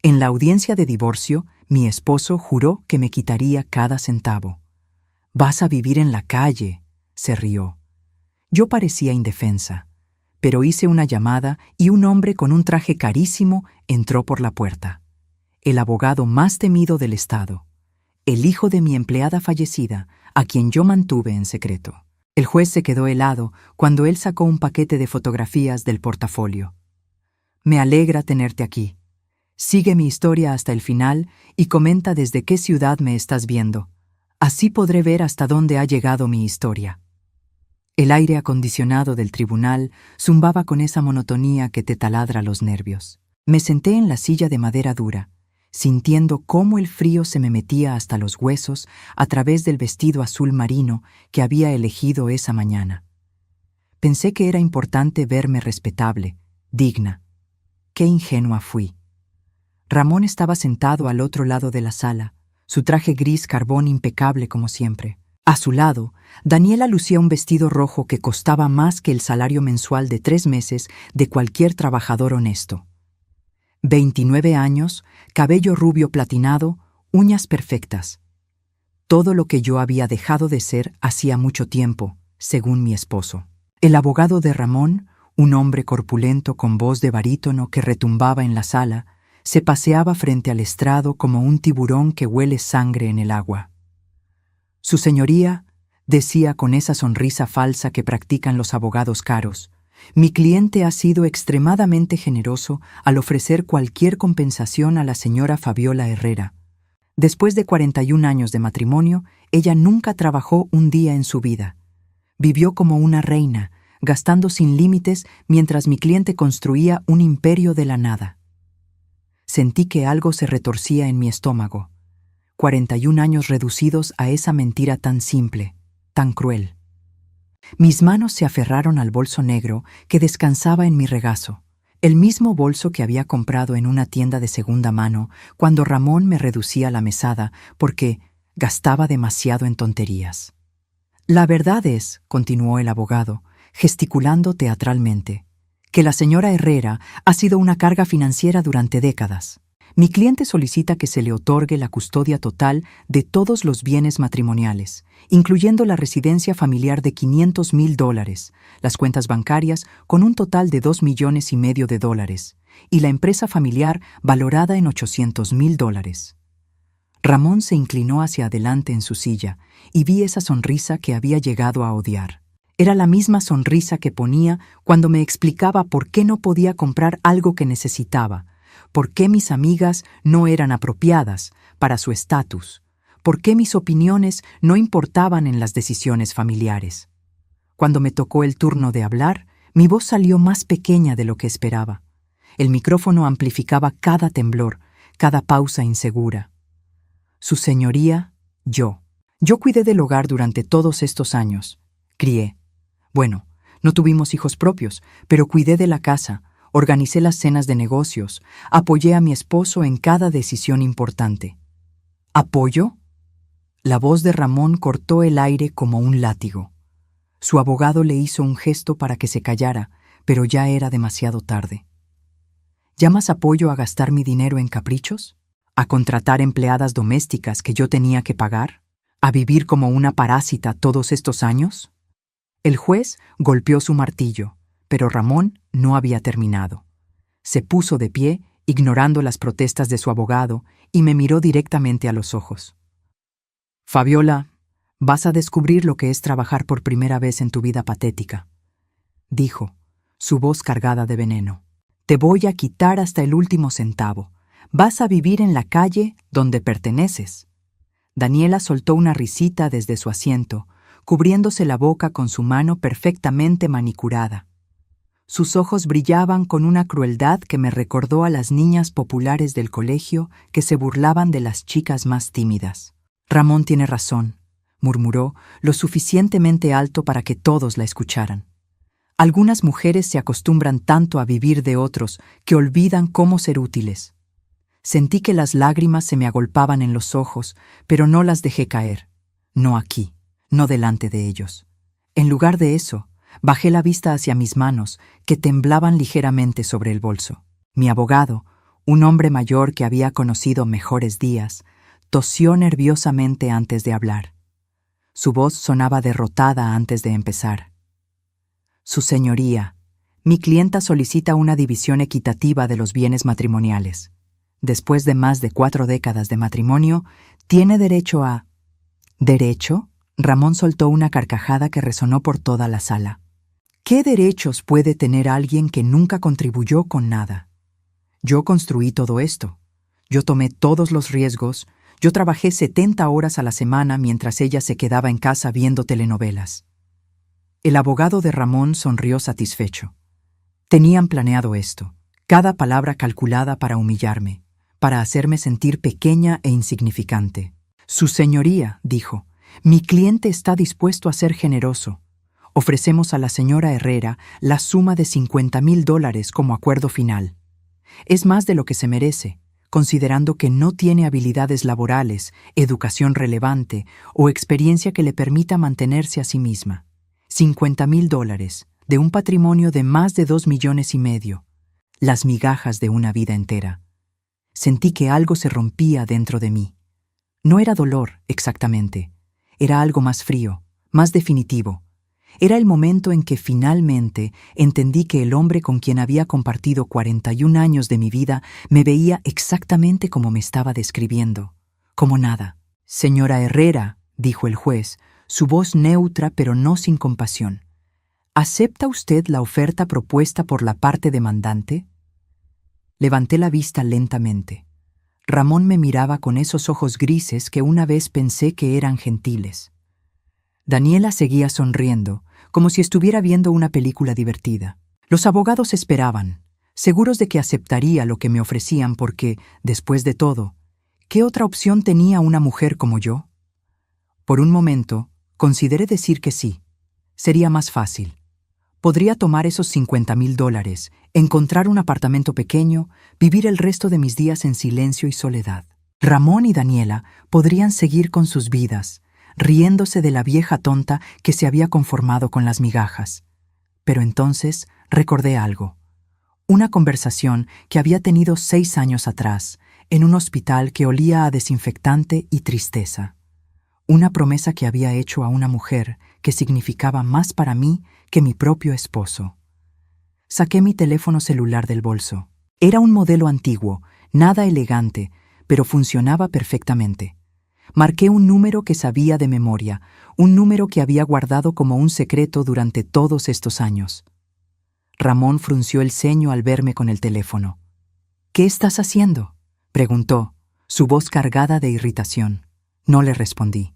En la audiencia de divorcio, mi esposo juró que me quitaría cada centavo. «Vas a vivir en la calle», se rió. Yo parecía indefensa, pero hice una llamada y un hombre con un traje carísimo entró por la puerta. El abogado más temido del estado, el hijo de mi empleada fallecida, a quien yo mantuve en secreto. El juez se quedó helado cuando él sacó un paquete de fotografías del portafolio. «Me alegra tenerte aquí. Sigue mi historia hasta el final y comenta desde qué ciudad me estás viendo. Así podré ver hasta dónde ha llegado mi historia». El aire acondicionado del tribunal zumbaba con esa monotonía que te taladra los nervios. Me senté en la silla de madera dura, sintiendo cómo el frío se me metía hasta los huesos a través del vestido azul marino que había elegido esa mañana. Pensé que era importante verme respetable, digna. Qué ingenua fui. Ramón estaba sentado al otro lado de la sala, su traje gris carbón impecable como siempre. A su lado, Daniela lucía un vestido rojo que costaba más que el salario mensual de 3 meses de cualquier trabajador honesto. 29 años, cabello rubio platinado, uñas perfectas. Todo lo que yo había dejado de ser hacía mucho tiempo, según mi esposo. El abogado de Ramón, un hombre corpulento con voz de barítono que retumbaba en la sala, se paseaba frente al estrado como un tiburón que huele sangre en el agua. «Su señoría», decía con esa sonrisa falsa que practican los abogados caros, «mi cliente ha sido extremadamente generoso al ofrecer cualquier compensación a la señora Fabiola Herrera. Después de 41 años de matrimonio, ella nunca trabajó un día en su vida. Vivió como una reina, gastando sin límites mientras mi cliente construía un imperio de la nada». Sentí que algo se retorcía en mi estómago. 41 años reducidos a esa mentira tan simple, tan cruel. Mis manos se aferraron al bolso negro que descansaba en mi regazo, el mismo bolso que había comprado en una tienda de segunda mano cuando Ramón me reducía la mesada porque gastaba demasiado en tonterías. «La verdad es», continuó el abogado, gesticulando teatralmente, «que la señora Herrera ha sido una carga financiera durante décadas. Mi cliente solicita que se le otorgue la custodia total de todos los bienes matrimoniales, incluyendo la residencia familiar de $500,000, las cuentas bancarias con un total de $2,5 millones y la empresa familiar valorada en $800,000. Ramón se inclinó hacia adelante en su silla y vi esa sonrisa que había llegado a odiar. Era la misma sonrisa que ponía cuando me explicaba por qué no podía comprar algo que necesitaba, por qué mis amigas no eran apropiadas para su estatus, por qué mis opiniones no importaban en las decisiones familiares. Cuando me tocó el turno de hablar, mi voz salió más pequeña de lo que esperaba. El micrófono amplificaba cada temblor, cada pausa insegura. «Su señoría, yo cuidé del hogar durante todos estos años. Crié. Bueno, no tuvimos hijos propios, pero cuidé de la casa. Organicé las cenas de negocios, apoyé a mi esposo en cada decisión importante». «¿Apoyo?». La voz de Ramón cortó el aire como un látigo. Su abogado le hizo un gesto para que se callara, pero ya era demasiado tarde. «¿Llamas apoyo a gastar mi dinero en caprichos? ¿A contratar empleadas domésticas que yo tenía que pagar? ¿A vivir como una parásita todos estos años?». El juez golpeó su martillo, pero Ramón no había terminado. Se puso de pie, ignorando las protestas de su abogado, y me miró directamente a los ojos. «Fabiola, vas a descubrir lo que es trabajar por primera vez en tu vida patética», dijo, su voz cargada de veneno. «Te voy a quitar hasta el último centavo. Vas a vivir en la calle donde perteneces». Daniela soltó una risita desde su asiento, cubriéndose la boca con su mano perfectamente manicurada. Sus ojos brillaban con una crueldad que me recordó a las niñas populares del colegio que se burlaban de las chicas más tímidas. «Ramón tiene razón», murmuró, lo suficientemente alto para que todos la escucharan. «Algunas mujeres se acostumbran tanto a vivir de otros que olvidan cómo ser útiles». Sentí que las lágrimas se me agolpaban en los ojos, pero no las dejé caer. No aquí, no delante de ellos. En lugar de eso, bajé la vista hacia mis manos, que temblaban ligeramente sobre el bolso. Mi abogado, Un hombre mayor que había conocido mejores días tosió nerviosamente antes de hablar. Su voz sonaba derrotada antes de empezar. Su señoría, mi clienta solicita una división equitativa de los bienes matrimoniales. Después de más de 4 décadas de matrimonio, tiene derecho a... ¿Derecho? Ramón soltó una carcajada que resonó por toda la sala. ¿Qué derechos puede tener alguien que nunca contribuyó con nada? Yo construí todo esto. Yo tomé todos los riesgos. Yo trabajé 70 horas a la semana mientras ella se quedaba en casa viendo telenovelas. El abogado de Ramón sonrió satisfecho. Tenían planeado esto, cada palabra calculada para humillarme, para hacerme sentir pequeña e insignificante. Su señoría, dijo, mi cliente está dispuesto a ser generoso. Ofrecemos a la señora Herrera la suma de $50,000 como acuerdo final. Es más de lo que se merece, considerando que no tiene habilidades laborales, educación relevante o experiencia que le permita mantenerse a sí misma. $50,000 de un patrimonio de más de 2,5 millones. Las migajas de una vida entera. Sentí que algo se rompía dentro de mí. No era dolor, exactamente. Era algo más frío, más definitivo. Era el momento en que finalmente entendí que el hombre con quien había compartido 41 años de mi vida me veía exactamente como me estaba describiendo, como nada. Señora Herrera, dijo el juez, su voz neutra pero no sin compasión. ¿Acepta usted la oferta propuesta por la parte demandante? Levanté la vista lentamente. Ramón me miraba con esos ojos grises que una vez pensé que eran gentiles. Daniela seguía sonriendo, como si estuviera viendo una película divertida. Los abogados esperaban, seguros de que aceptaría lo que me ofrecían porque, después de todo, ¿qué otra opción tenía una mujer como yo? Por un momento, consideré decir que sí. Sería más fácil. Podría tomar esos $50,000, encontrar un apartamento pequeño, vivir el resto de mis días en silencio y soledad. Ramón y Daniela podrían seguir con sus vidas, riéndose de la vieja tonta que se había conformado con las migajas. Pero entonces recordé algo. Una conversación que había tenido 6 años atrás, en un hospital que olía a desinfectante y tristeza. Una promesa que había hecho a una mujer que significaba más para mí que mi propio esposo. Saqué mi teléfono celular del bolso. Era un modelo antiguo, nada elegante, pero funcionaba perfectamente. Marqué un número que sabía de memoria, un número que había guardado como un secreto durante todos estos años. Ramón frunció el ceño al verme con el teléfono. «¿Qué estás haciendo?», preguntó, su voz cargada de irritación. No le respondí.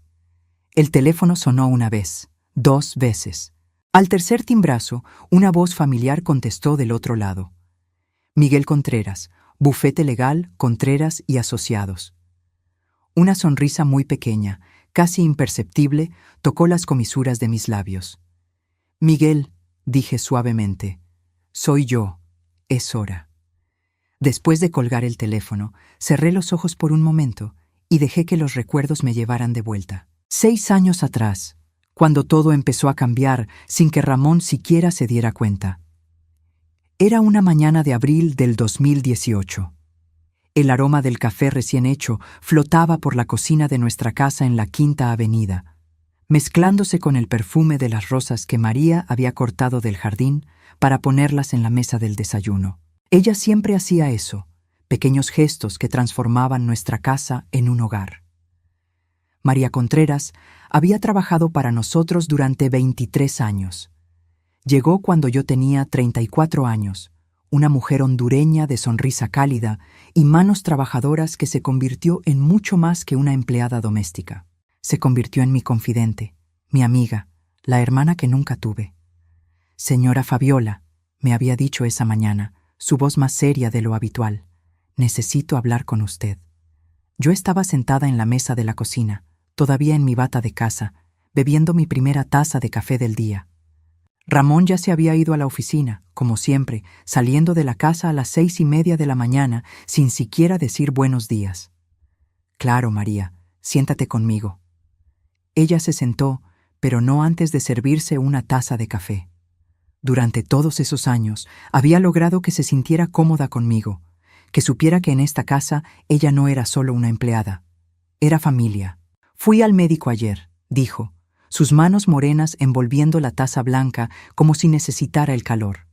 El teléfono sonó una vez, 2 veces. Al tercer timbrazo, una voz familiar contestó del otro lado. Miguel Contreras, Bufete Legal, Contreras y Asociados. Una sonrisa muy pequeña, casi imperceptible, tocó las comisuras de mis labios. Miguel, dije suavemente, soy yo, es hora. Después de colgar el teléfono, cerré los ojos por un momento y dejé que los recuerdos me llevaran de vuelta. 6 años atrás, cuando todo empezó a cambiar sin que Ramón siquiera se diera cuenta. Era una mañana de abril del 2018. El aroma del café recién hecho flotaba por la cocina de nuestra casa en la Quinta Avenida, mezclándose con el perfume de las rosas que María había cortado del jardín para ponerlas en la mesa del desayuno. Ella siempre hacía eso, pequeños gestos que transformaban nuestra casa en un hogar. María Contreras había trabajado para nosotros durante 23 años. Llegó cuando yo tenía 34 años, una mujer hondureña de sonrisa cálida y manos trabajadoras que se convirtió en mucho más que una empleada doméstica. Se convirtió en mi confidente, mi amiga, la hermana que nunca tuve. Señora Fabiola, me había dicho esa mañana, su voz más seria de lo habitual, necesito hablar con usted. Yo estaba sentada en la mesa de la cocina, todavía en mi bata de casa, bebiendo mi primera taza de café del día. Ramón ya se había ido a la oficina, como siempre, saliendo de la casa a las 6:30 de la mañana, sin siquiera decir buenos días. Claro, María, siéntate conmigo. Ella se sentó, pero no antes de servirse una taza de café. Durante todos esos años, había logrado que se sintiera cómoda conmigo. que supiera que en esta casa ella no era solo una empleada. Era familia. Fui al médico ayer, dijo, sus manos morenas envolviendo la taza blanca como si necesitara el calor.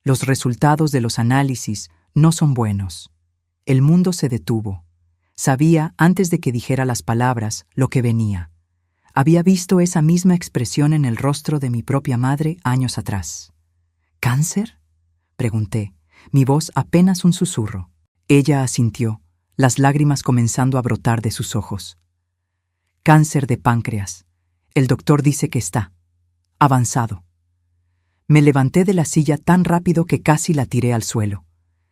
Los resultados de los análisis no son buenos. El mundo se detuvo. Sabía, antes de que dijera las palabras, lo que venía. Había visto esa misma expresión en el rostro de mi propia madre años atrás. ¿Cáncer?, pregunté, mi voz apenas un susurro. Ella asintió, las lágrimas comenzando a brotar de sus ojos. Cáncer de páncreas. El doctor dice que está avanzado. Me levanté de la silla tan rápido que casi la tiré al suelo.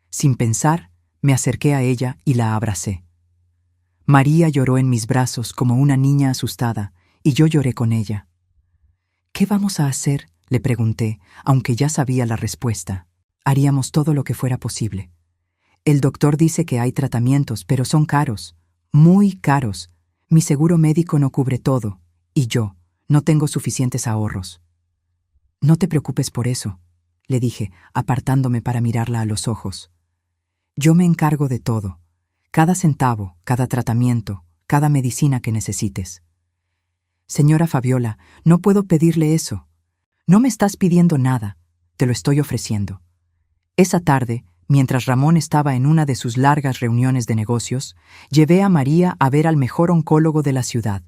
Sin pensar, me acerqué a ella y la abracé. María lloró en mis brazos como una niña asustada, y yo lloré con ella. ¿Qué vamos a hacer?, le pregunté, aunque ya sabía la respuesta. Haríamos todo lo que fuera posible. El doctor dice que hay tratamientos, pero son caros, muy caros. Mi seguro médico no cubre todo, y yo no tengo suficientes ahorros. No te preocupes por eso, le dije, apartándome para mirarla a los ojos. Yo me encargo de todo, cada centavo, cada tratamiento, cada medicina que necesites. Señora Fabiola, no puedo pedirle eso. No me estás pidiendo nada, te lo estoy ofreciendo. Esa tarde, mientras Ramón estaba en una de sus largas reuniones de negocios, llevé a María a ver al mejor oncólogo de la ciudad.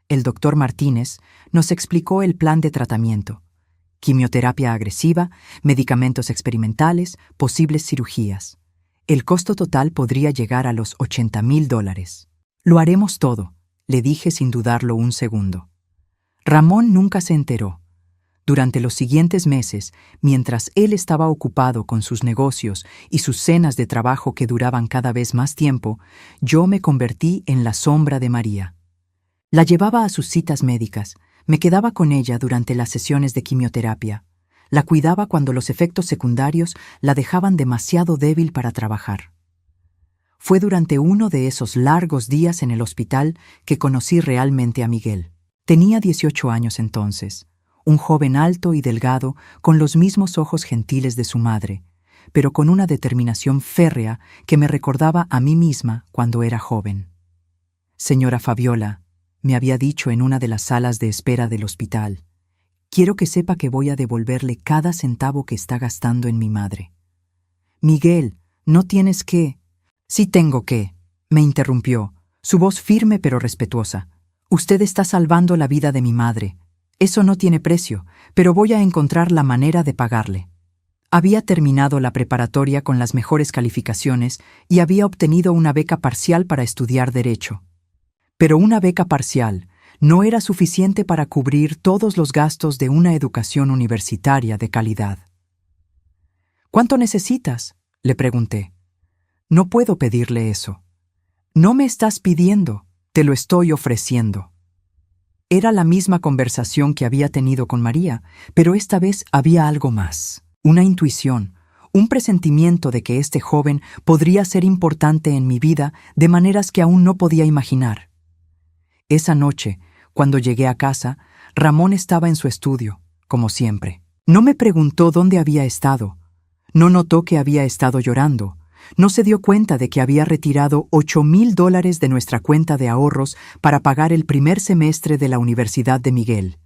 El doctor Martínez nos explicó el plan de tratamiento: quimioterapia agresiva, medicamentos experimentales, posibles cirugías. El costo total podría llegar a los $80,000. Lo haremos todo, le dije sin dudarlo un segundo. Ramón nunca se enteró. Durante los siguientes meses, mientras él estaba ocupado con sus negocios y sus cenas de trabajo que duraban cada vez más tiempo, yo me convertí en la sombra de María. La llevaba a sus citas médicas, me quedaba con ella durante las sesiones de quimioterapia, la cuidaba cuando los efectos secundarios la dejaban demasiado débil para trabajar. Fue durante uno de esos largos días en el hospital que conocí realmente a Miguel. Tenía 18 años entonces. Un joven alto y delgado, con los mismos ojos gentiles de su madre, pero con una determinación férrea que me recordaba a mí misma cuando era joven. Señora Fabiola, me había dicho en una de las salas de espera del hospital, quiero que sepa que voy a devolverle cada centavo que está gastando en mi madre. Miguel, no tienes que... Sí tengo que, me interrumpió, su voz firme pero respetuosa. Usted está salvando la vida de mi madre. Eso no tiene precio, pero voy a encontrar la manera de pagarle. Había terminado la preparatoria con las mejores calificaciones y había obtenido una beca parcial para estudiar Derecho. Pero una beca parcial no era suficiente para cubrir todos los gastos de una educación universitaria de calidad. ¿Cuánto necesitas?, le pregunté. No puedo pedirle eso. No me estás pidiendo, te lo estoy ofreciendo. Era la misma conversación que había tenido con María, pero esta vez había algo más, una intuición, un presentimiento de que este joven podría ser importante en mi vida de maneras que aún no podía imaginar. Esa noche, cuando llegué a casa, Ramón estaba en su estudio, como siempre. No me preguntó dónde había estado, no notó que había estado llorando, no se dio cuenta de que había retirado $8,000 de nuestra cuenta de ahorros para pagar el primer semestre de la Universidad de Miguel.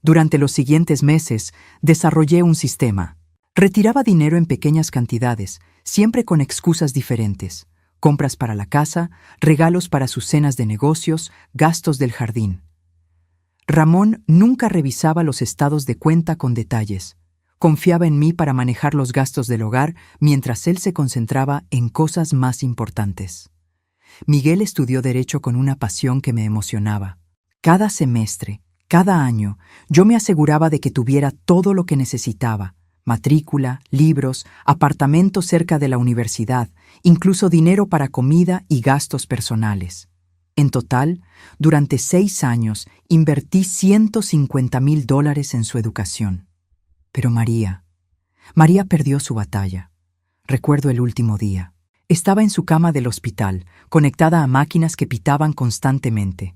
Durante los siguientes meses, desarrollé un sistema. Retiraba dinero en pequeñas cantidades, siempre con excusas diferentes: compras para la casa, regalos para sus cenas de negocios, gastos del jardín. Ramón nunca revisaba los estados de cuenta con detalles. Confiaba en mí para manejar los gastos del hogar mientras él se concentraba en cosas más importantes. Miguel estudió Derecho con una pasión que me emocionaba. Cada semestre, cada año, yo me aseguraba de que tuviera todo lo que necesitaba: matrícula, libros, apartamento cerca de la universidad, incluso dinero para comida y gastos personales. En total, durante 6 años, invertí $150,000 en su educación. Pero María perdió su batalla. Recuerdo el último día. Estaba en su cama del hospital, conectada a máquinas que pitaban constantemente.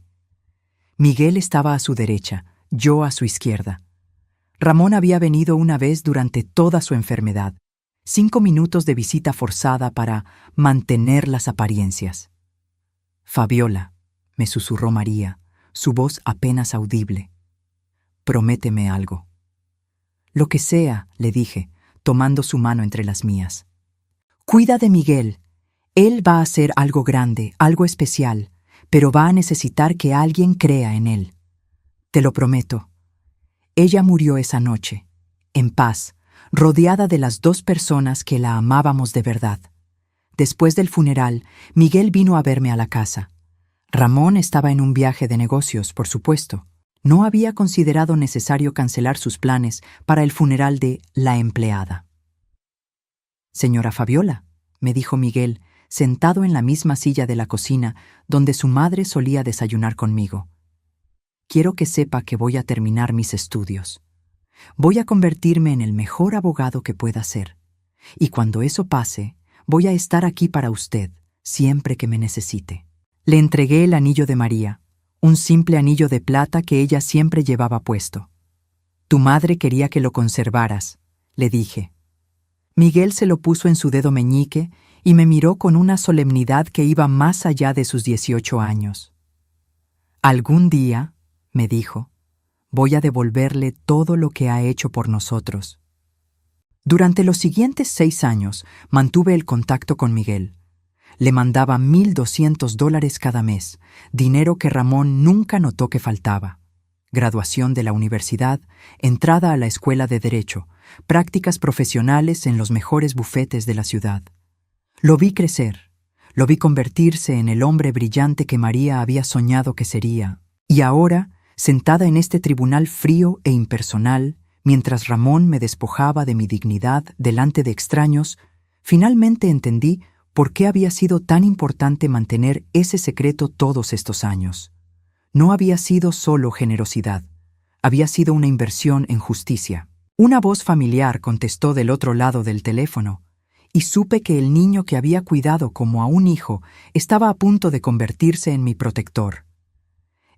Miguel estaba a su derecha, yo a su izquierda. Ramón había venido una vez durante toda su enfermedad. 5 minutos de visita forzada para mantener las apariencias. Fabiola, me susurró María, su voz apenas audible. Prométeme algo. Lo que sea, le dije, tomando su mano entre las mías. Cuida de Miguel. Él va a hacer algo grande, algo especial, pero va a necesitar que alguien crea en él. Te lo prometo. Ella murió esa noche, en paz, rodeada de las 2 personas que la amábamos de verdad. Después del funeral, Miguel vino a verme a la casa. Ramón estaba en un viaje de negocios, por supuesto. No había considerado necesario cancelar sus planes para el funeral de la empleada. Señora Fabiola, me dijo Miguel, sentado en la misma silla de la cocina donde su madre solía desayunar conmigo. Quiero que sepa que voy a terminar mis estudios. Voy a convertirme en el mejor abogado que pueda ser. Y cuando eso pase, voy a estar aquí para usted, siempre que me necesite. Le entregué el anillo de María, un simple anillo de plata que ella siempre llevaba puesto. Tu madre quería que lo conservaras, le dije. Miguel se lo puso en su dedo meñique y me miró con una solemnidad que iba más allá de sus 18 años. Algún día, me dijo, voy a devolverle todo lo que ha hecho por nosotros. Durante los siguientes 6 años mantuve el contacto con Miguel. Le mandaba $1,200 cada mes, dinero que Ramón nunca notó que faltaba. Graduación de la universidad, entrada a la escuela de Derecho, prácticas profesionales en los mejores bufetes de la ciudad. Lo vi crecer, lo vi convertirse en el hombre brillante que María había soñado que sería, y ahora, sentada en este tribunal frío e impersonal, mientras Ramón me despojaba de mi dignidad delante de extraños, finalmente entendí por qué había sido tan importante mantener ese secreto todos estos años. No había sido solo generosidad, había sido una inversión en justicia. Una voz familiar contestó del otro lado del teléfono, y supe que el niño que había cuidado como a un hijo estaba a punto de convertirse en mi protector.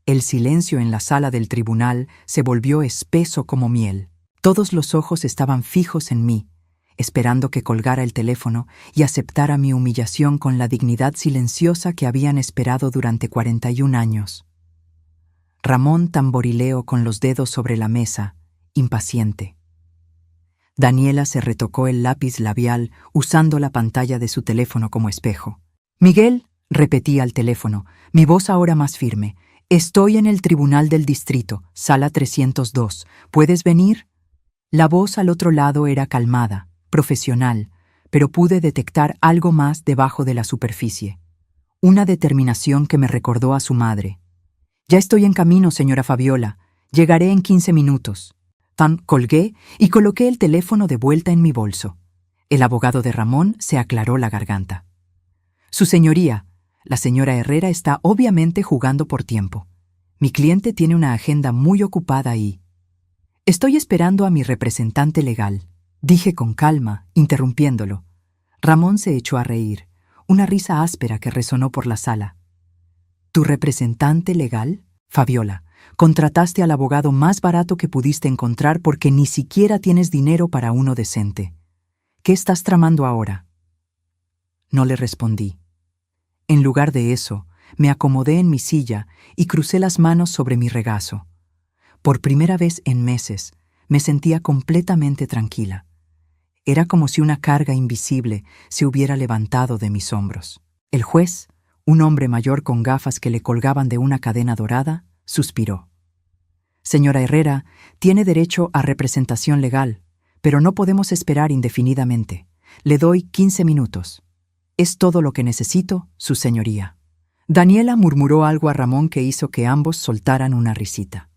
El silencio en la sala del tribunal se volvió espeso como miel. Todos los ojos estaban fijos en mí, esperando que colgara el teléfono y aceptara mi humillación con la dignidad silenciosa que habían esperado durante 41 años. Ramón tamborileó con los dedos sobre la mesa, impaciente. Daniela se retocó el lápiz labial usando la pantalla de su teléfono como espejo. Miguel, repetí al teléfono, mi voz ahora más firme. Estoy en el Tribunal del Distrito, sala 302. ¿Puedes venir? La voz al otro lado era calmada, profesional, pero pude detectar algo más debajo de la superficie. Una determinación que me recordó a su madre. Ya estoy en camino, señora Fabiola. Llegaré en 15 minutos. Colgué y coloqué el teléfono de vuelta en mi bolso. El abogado de Ramón se aclaró la garganta. Su señoría, la señora Herrera está obviamente jugando por tiempo. Mi cliente tiene una agenda muy ocupada y... Estoy esperando a mi representante legal, dije con calma, interrumpiéndolo. Ramón se echó a reír, una risa áspera que resonó por la sala. ¿Tu representante legal? Fabiola, contrataste al abogado más barato que pudiste encontrar porque ni siquiera tienes dinero para uno decente. ¿Qué estás tramando ahora? No le respondí. En lugar de eso, me acomodé en mi silla y crucé las manos sobre mi regazo. Por primera vez en meses, me sentía completamente tranquila. Era como si una carga invisible se hubiera levantado de mis hombros. El juez, un hombre mayor con gafas que le colgaban de una cadena dorada, suspiró. Señora Herrera, tiene derecho a representación legal, pero no podemos esperar indefinidamente. Le doy 15 minutos. Es todo lo que necesito, su señoría. Daniela murmuró algo a Ramón que hizo que ambos soltaran una risita.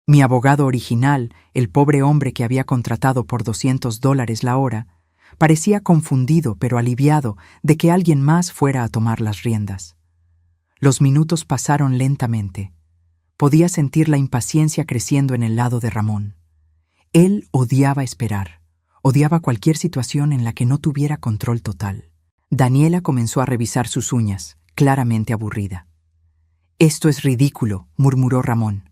Mi abogado original, el pobre hombre que había contratado por $200 la hora, parecía confundido pero aliviado de que alguien más fuera a tomar las riendas. Los minutos pasaron lentamente. Podía sentir la impaciencia creciendo en el lado de Ramón. Él odiaba esperar, odiaba cualquier situación en la que no tuviera control total. Daniela comenzó a revisar sus uñas, claramente aburrida. «Esto es ridículo», murmuró Ramón.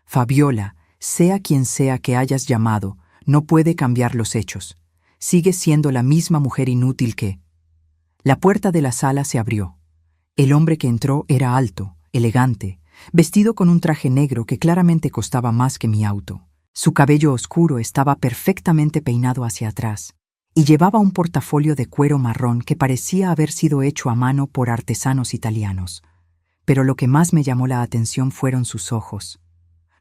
«Fabiola, sea quien sea que hayas llamado, no puede cambiar los hechos. Sigues siendo la misma mujer inútil que... La puerta de la sala se abrió. El hombre que entró era alto, elegante, vestido con un traje negro que claramente costaba más que mi auto. Su cabello oscuro estaba perfectamente peinado hacia atrás y llevaba un portafolio de cuero marrón que parecía haber sido hecho a mano por artesanos italianos. Pero lo que más me llamó la atención fueron sus ojos.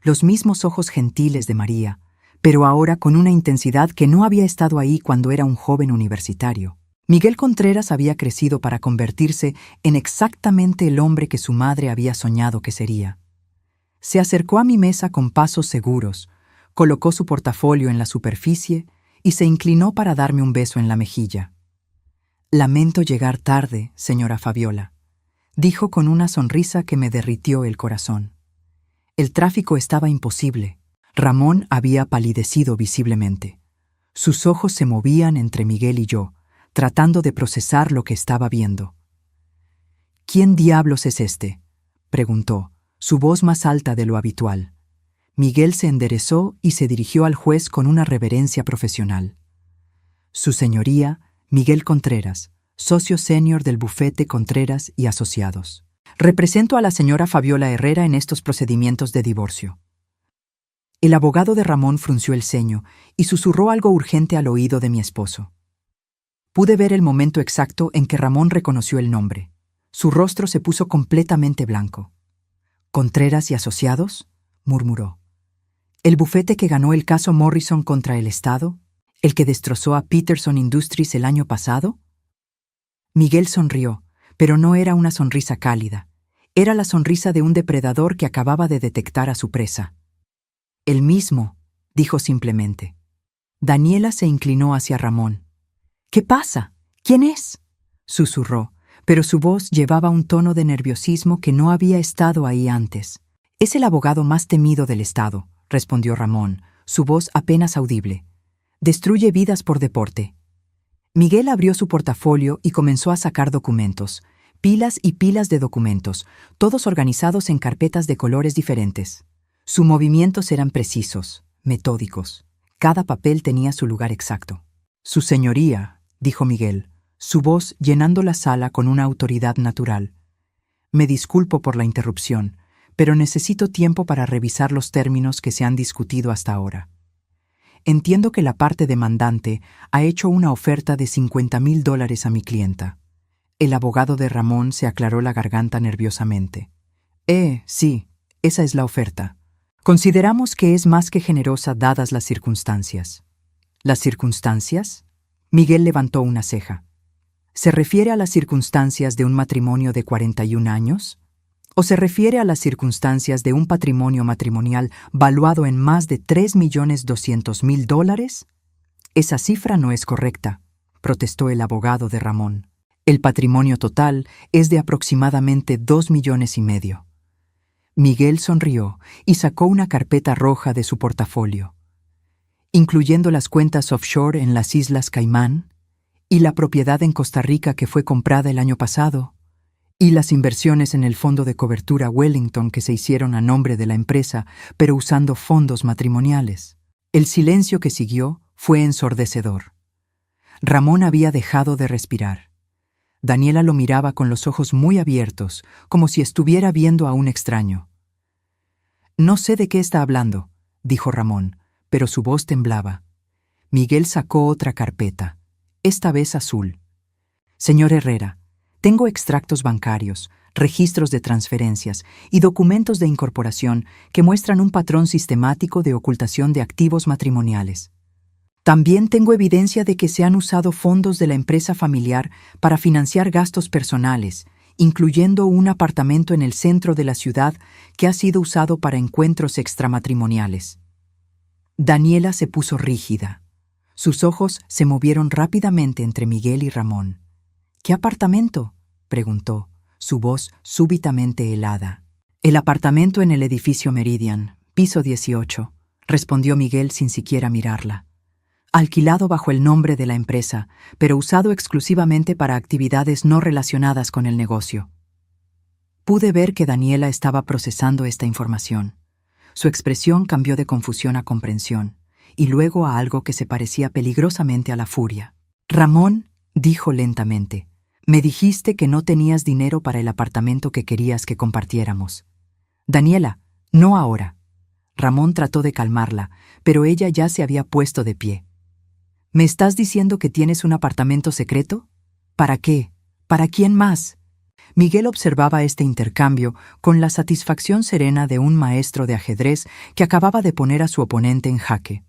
Los mismos ojos gentiles de María, pero ahora con una intensidad que no había estado ahí cuando era un joven universitario. Miguel Contreras había crecido para convertirse en exactamente el hombre que su madre había soñado que sería. Se acercó a mi mesa con pasos seguros, colocó su portafolio en la superficie y se inclinó para darme un beso en la mejilla. «Lamento llegar tarde, señora Fabiola», dijo con una sonrisa que me derritió el corazón. El tráfico estaba imposible. Ramón había palidecido visiblemente. Sus ojos se movían entre Miguel y yo, tratando de procesar lo que estaba viendo. «¿Quién diablos es este?», preguntó, su voz más alta de lo habitual. Miguel se enderezó y se dirigió al juez con una reverencia profesional. «Su señoría, Miguel Contreras, socio senior del bufete Contreras y Asociados. Represento a la señora Fabiola Herrera en estos procedimientos de divorcio». El abogado de Ramón frunció el ceño y susurró algo urgente al oído de mi esposo. Pude ver el momento exacto en que Ramón reconoció el nombre. Su rostro se puso completamente blanco. «¿Contreras y Asociados?», murmuró. «¿El bufete que ganó el caso Morrison contra el Estado? ¿El que destrozó a Peterson Industries el año pasado?». Miguel sonrió, pero no era una sonrisa cálida. Era la sonrisa de un depredador que acababa de detectar a su presa. «El mismo», dijo simplemente. Daniela se inclinó hacia Ramón. «¿Qué pasa? ¿Quién es?», susurró, pero su voz llevaba un tono de nerviosismo que no había estado ahí antes. «Es el abogado más temido del Estado», respondió Ramón, su voz apenas audible. «Destruye vidas por deporte». Miguel abrió su portafolio y comenzó a sacar documentos, pilas y pilas de documentos, todos organizados en carpetas de colores diferentes. Sus movimientos eran precisos, metódicos. Cada papel tenía su lugar exacto. «Su señoría», dijo Miguel, su voz llenando la sala con una autoridad natural. «Me disculpo por la interrupción, pero necesito tiempo para revisar los términos que se han discutido hasta ahora. Entiendo que la parte demandante ha hecho una oferta de $50,000 a mi clienta». El abogado de Ramón se aclaró la garganta nerviosamente. Sí, esa es la oferta. Consideramos que es más que generosa dadas las circunstancias». «¿Las circunstancias?», Miguel levantó una ceja. «¿Se refiere a las circunstancias de un matrimonio de 41 años? ¿O se refiere a las circunstancias de un patrimonio matrimonial valuado en más de $3,200,000? Esa cifra no es correcta», protestó el abogado de Ramón. «El patrimonio total es de aproximadamente $2,5 millones». Miguel sonrió y sacó una carpeta roja de su portafolio. «¿Incluyendo las cuentas offshore en las Islas Caimán? ¿Y la propiedad en Costa Rica que fue comprada el año pasado? ¿Y las inversiones en el fondo de cobertura Wellington que se hicieron a nombre de la empresa, pero usando fondos matrimoniales?» El silencio que siguió fue ensordecedor. Ramón había dejado de respirar. Daniela lo miraba con los ojos muy abiertos, como si estuviera viendo a un extraño. «No sé de qué está hablando», dijo Ramón, pero su voz temblaba. Miguel sacó otra carpeta, esta vez azul. «Señor Herrera, tengo extractos bancarios, registros de transferencias y documentos de incorporación que muestran un patrón sistemático de ocultación de activos matrimoniales. También tengo evidencia de que se han usado fondos de la empresa familiar para financiar gastos personales, incluyendo un apartamento en el centro de la ciudad que ha sido usado para encuentros extramatrimoniales». Daniela se puso rígida. Sus ojos se movieron rápidamente entre Miguel y Ramón. «¿Qué apartamento?», preguntó, su voz súbitamente helada. «El apartamento en el edificio Meridian, piso 18», respondió Miguel sin siquiera mirarla. «Alquilado bajo el nombre de la empresa, pero usado exclusivamente para actividades no relacionadas con el negocio». Pude ver que Daniela estaba procesando esta información. Su expresión cambió de confusión a comprensión, y luego a algo que se parecía peligrosamente a la furia. «Ramón», dijo lentamente, «me dijiste que no tenías dinero para el apartamento que querías que compartiéramos». «Daniela, no ahora». Ramón trató de calmarla, pero ella ya se había puesto de pie. «¿Me estás diciendo que tienes un apartamento secreto? ¿Para qué? ¿Para quién más?» Miguel observaba este intercambio con la satisfacción serena de un maestro de ajedrez que acababa de poner a su oponente en jaque.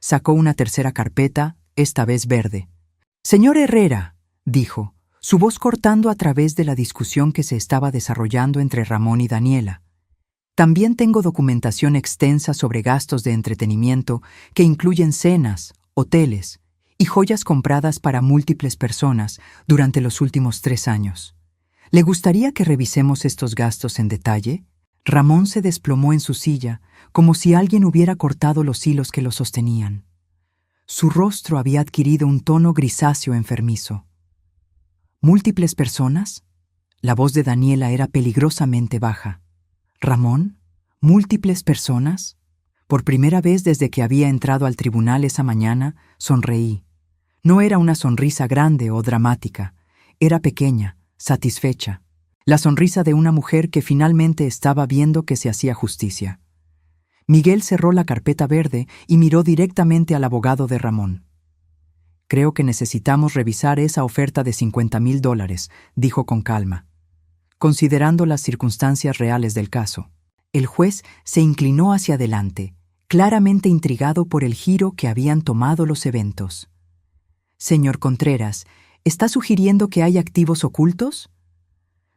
Sacó una tercera carpeta, esta vez verde. «Señor Herrera», dijo, su voz cortando a través de la discusión que se estaba desarrollando entre Ramón y Daniela. «También tengo documentación extensa sobre gastos de entretenimiento que incluyen cenas, hoteles y joyas compradas para múltiples personas durante los últimos 3 años. ¿Le gustaría que revisemos estos gastos en detalle?» Ramón se desplomó en su silla, como si alguien hubiera cortado los hilos que lo sostenían. Su rostro había adquirido un tono grisáceo enfermizo. ¿Múltiples personas? La voz de Daniela era peligrosamente baja. «¿Ramón? ¿Múltiples personas?» Por primera vez desde que había entrado al tribunal esa mañana, sonreí. No era una sonrisa grande o dramática, era pequeña, satisfecha, la sonrisa de una mujer que finalmente estaba viendo que se hacía justicia. Miguel cerró la carpeta verde y miró directamente al abogado de Ramón. «Creo que necesitamos revisar esa oferta de $50,000, dijo con calma, considerando las circunstancias reales del caso. El juez se inclinó hacia adelante, claramente intrigado por el giro que habían tomado los eventos. «Señor Contreras, ¿está sugiriendo que hay activos ocultos?»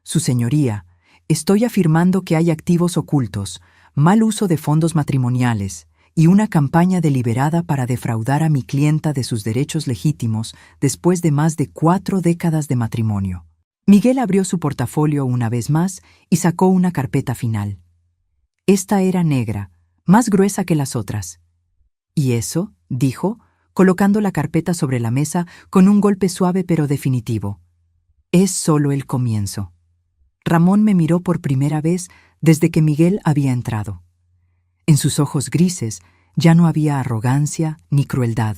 «Su señoría, estoy afirmando que hay activos ocultos, mal uso de fondos matrimoniales y una campaña deliberada para defraudar a mi clienta de sus derechos legítimos después de más de 4 décadas de matrimonio». Miguel abrió su portafolio una vez más y sacó una carpeta final. Esta era negra, más gruesa que las otras. «¿Y eso?», dijo, colocando la carpeta sobre la mesa con un golpe suave pero definitivo. «Es solo el comienzo». Ramón me miró por primera vez desde que Miguel había entrado. En sus ojos grises ya no había arrogancia ni crueldad.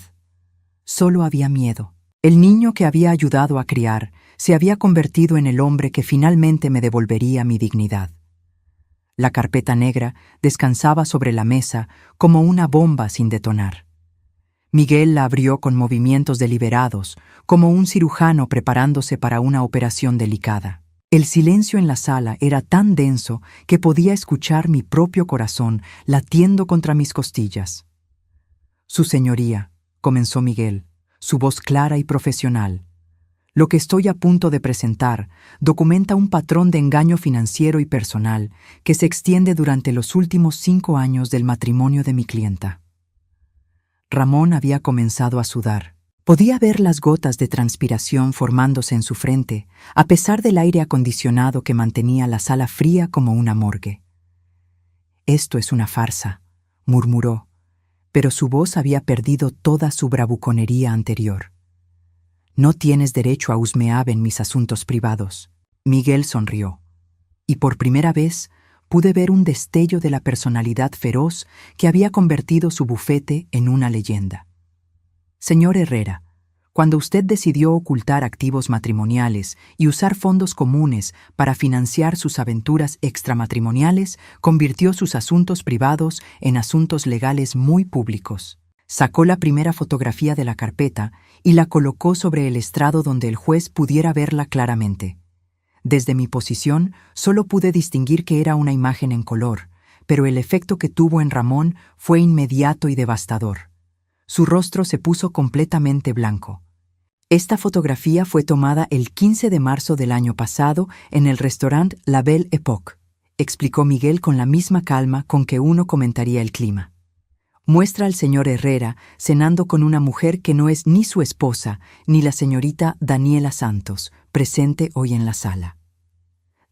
Solo había miedo. El niño que había ayudado a criar se había convertido en el hombre que finalmente me devolvería mi dignidad. La carpeta negra descansaba sobre la mesa como una bomba sin detonar. Miguel la abrió con movimientos deliberados, como un cirujano preparándose para una operación delicada. El silencio en la sala era tan denso que podía escuchar mi propio corazón latiendo contra mis costillas. «Su señoría», comenzó Miguel, su voz clara y profesional, «lo que estoy a punto de presentar documenta un patrón de engaño financiero y personal que se extiende durante los últimos 5 años del matrimonio de mi clienta». Ramón había comenzado a sudar. Podía ver las gotas de transpiración formándose en su frente, a pesar del aire acondicionado que mantenía la sala fría como una morgue. «Esto es una farsa», murmuró, pero su voz había perdido toda su bravuconería anterior. «No tienes derecho a husmear en mis asuntos privados». Miguel sonrió, y por primera vez pude ver un destello de la personalidad feroz que había convertido su bufete en una leyenda. «Señor Herrera, cuando usted decidió ocultar activos matrimoniales y usar fondos comunes para financiar sus aventuras extramatrimoniales, convirtió sus asuntos privados en asuntos legales muy públicos». Sacó la primera fotografía de la carpeta y la colocó sobre el estrado donde el juez pudiera verla claramente. Desde mi posición solo pude distinguir que era una imagen en color, pero el efecto que tuvo en Ramón fue inmediato y devastador. Su rostro se puso completamente blanco. «Esta fotografía fue tomada el 15 de marzo del año pasado en el restaurante La Belle Époque», explicó Miguel con la misma calma con que uno comentaría el clima. «Muestra al señor Herrera cenando con una mujer que no es ni su esposa ni la señorita Daniela Santos, presente hoy en la sala».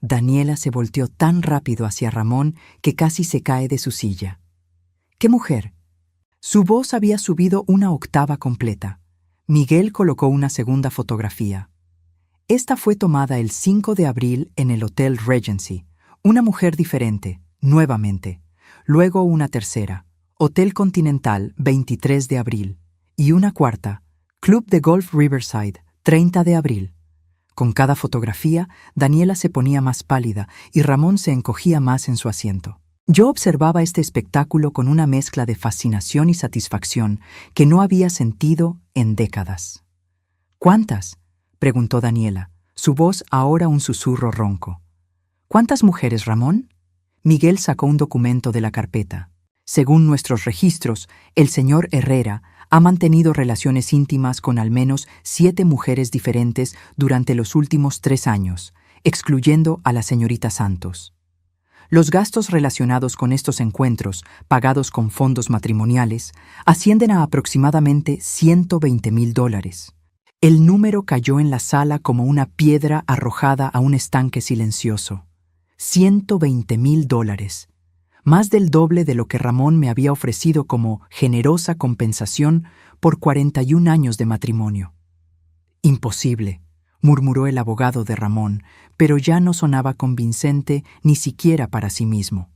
Daniela se volteó tan rápido hacia Ramón que casi se cae de su silla. «¿Qué mujer?». Su voz había subido una octava completa. Miguel colocó una segunda fotografía. Esta fue tomada el 5 de abril en el Hotel Regency. Una mujer diferente, nuevamente. Luego una tercera, Hotel Continental, 23 de abril. Y una cuarta, Club de Golf Riverside, 30 de abril. Con cada fotografía, Daniela se ponía más pálida y Ramón se encogía más en su asiento. Yo observaba este espectáculo con una mezcla de fascinación y satisfacción que no había sentido en décadas. ¿Cuántas?, preguntó Daniela, su voz ahora un susurro ronco. ¿Cuántas mujeres, Ramón? Miguel sacó un documento de la carpeta. Según nuestros registros, el señor Herrera ha mantenido relaciones íntimas con al menos 7 mujeres diferentes durante los últimos 3 años, excluyendo a la señorita Santos. Los gastos relacionados con estos encuentros, pagados con fondos matrimoniales, ascienden a aproximadamente $120,000. El número cayó en la sala como una piedra arrojada a un estanque silencioso. $120,000. Más del doble de lo que Ramón me había ofrecido como generosa compensación por 41 años de matrimonio. Imposible, murmuró el abogado de Ramón, pero ya no sonaba convincente ni siquiera para sí mismo.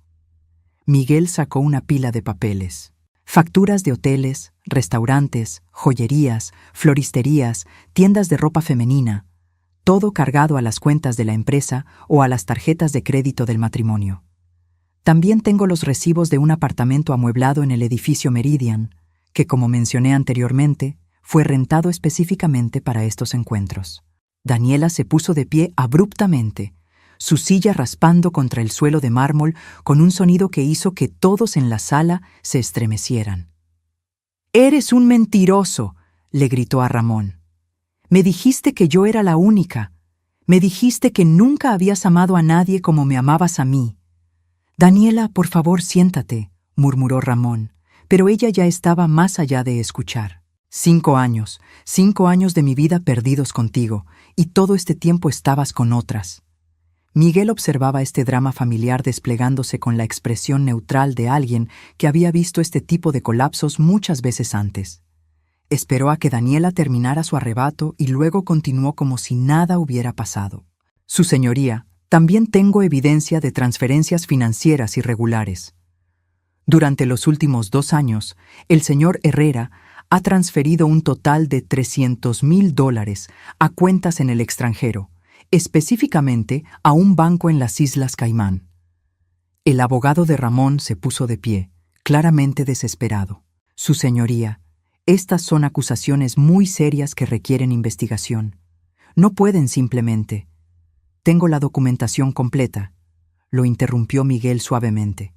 Miguel sacó una pila de papeles. Facturas de hoteles, restaurantes, joyerías, floristerías, tiendas de ropa femenina, todo cargado a las cuentas de la empresa o a las tarjetas de crédito del matrimonio. También tengo los recibos de un apartamento amueblado en el edificio Meridian, que, como mencioné anteriormente, fue rentado específicamente para estos encuentros. Daniela se puso de pie abruptamente, su silla raspando contra el suelo de mármol con un sonido que hizo que todos en la sala se estremecieran. «¡Eres un mentiroso!», le gritó a Ramón. «Me dijiste que yo era la única. Me dijiste que nunca habías amado a nadie como me amabas a mí». «Daniela, por favor, siéntate», murmuró Ramón, pero ella ya estaba más allá de escuchar. 5 años de mi vida perdidos contigo, y todo este tiempo estabas con otras. Miguel observaba este drama familiar desplegándose con la expresión neutral de alguien que había visto este tipo de colapsos muchas veces antes. Esperó a que Daniela terminara su arrebato y luego continuó como si nada hubiera pasado. «Su señoría, también tengo evidencia de transferencias financieras irregulares. Durante los últimos 2 años, el señor Herrera ha transferido un total de $300,000 a cuentas en el extranjero, específicamente a un banco en las Islas Caimán». El abogado de Ramón se puso de pie, claramente desesperado. «Su señoría, estas son acusaciones muy serias que requieren investigación. No pueden simplemente...» «Tengo la documentación completa», lo interrumpió Miguel suavemente.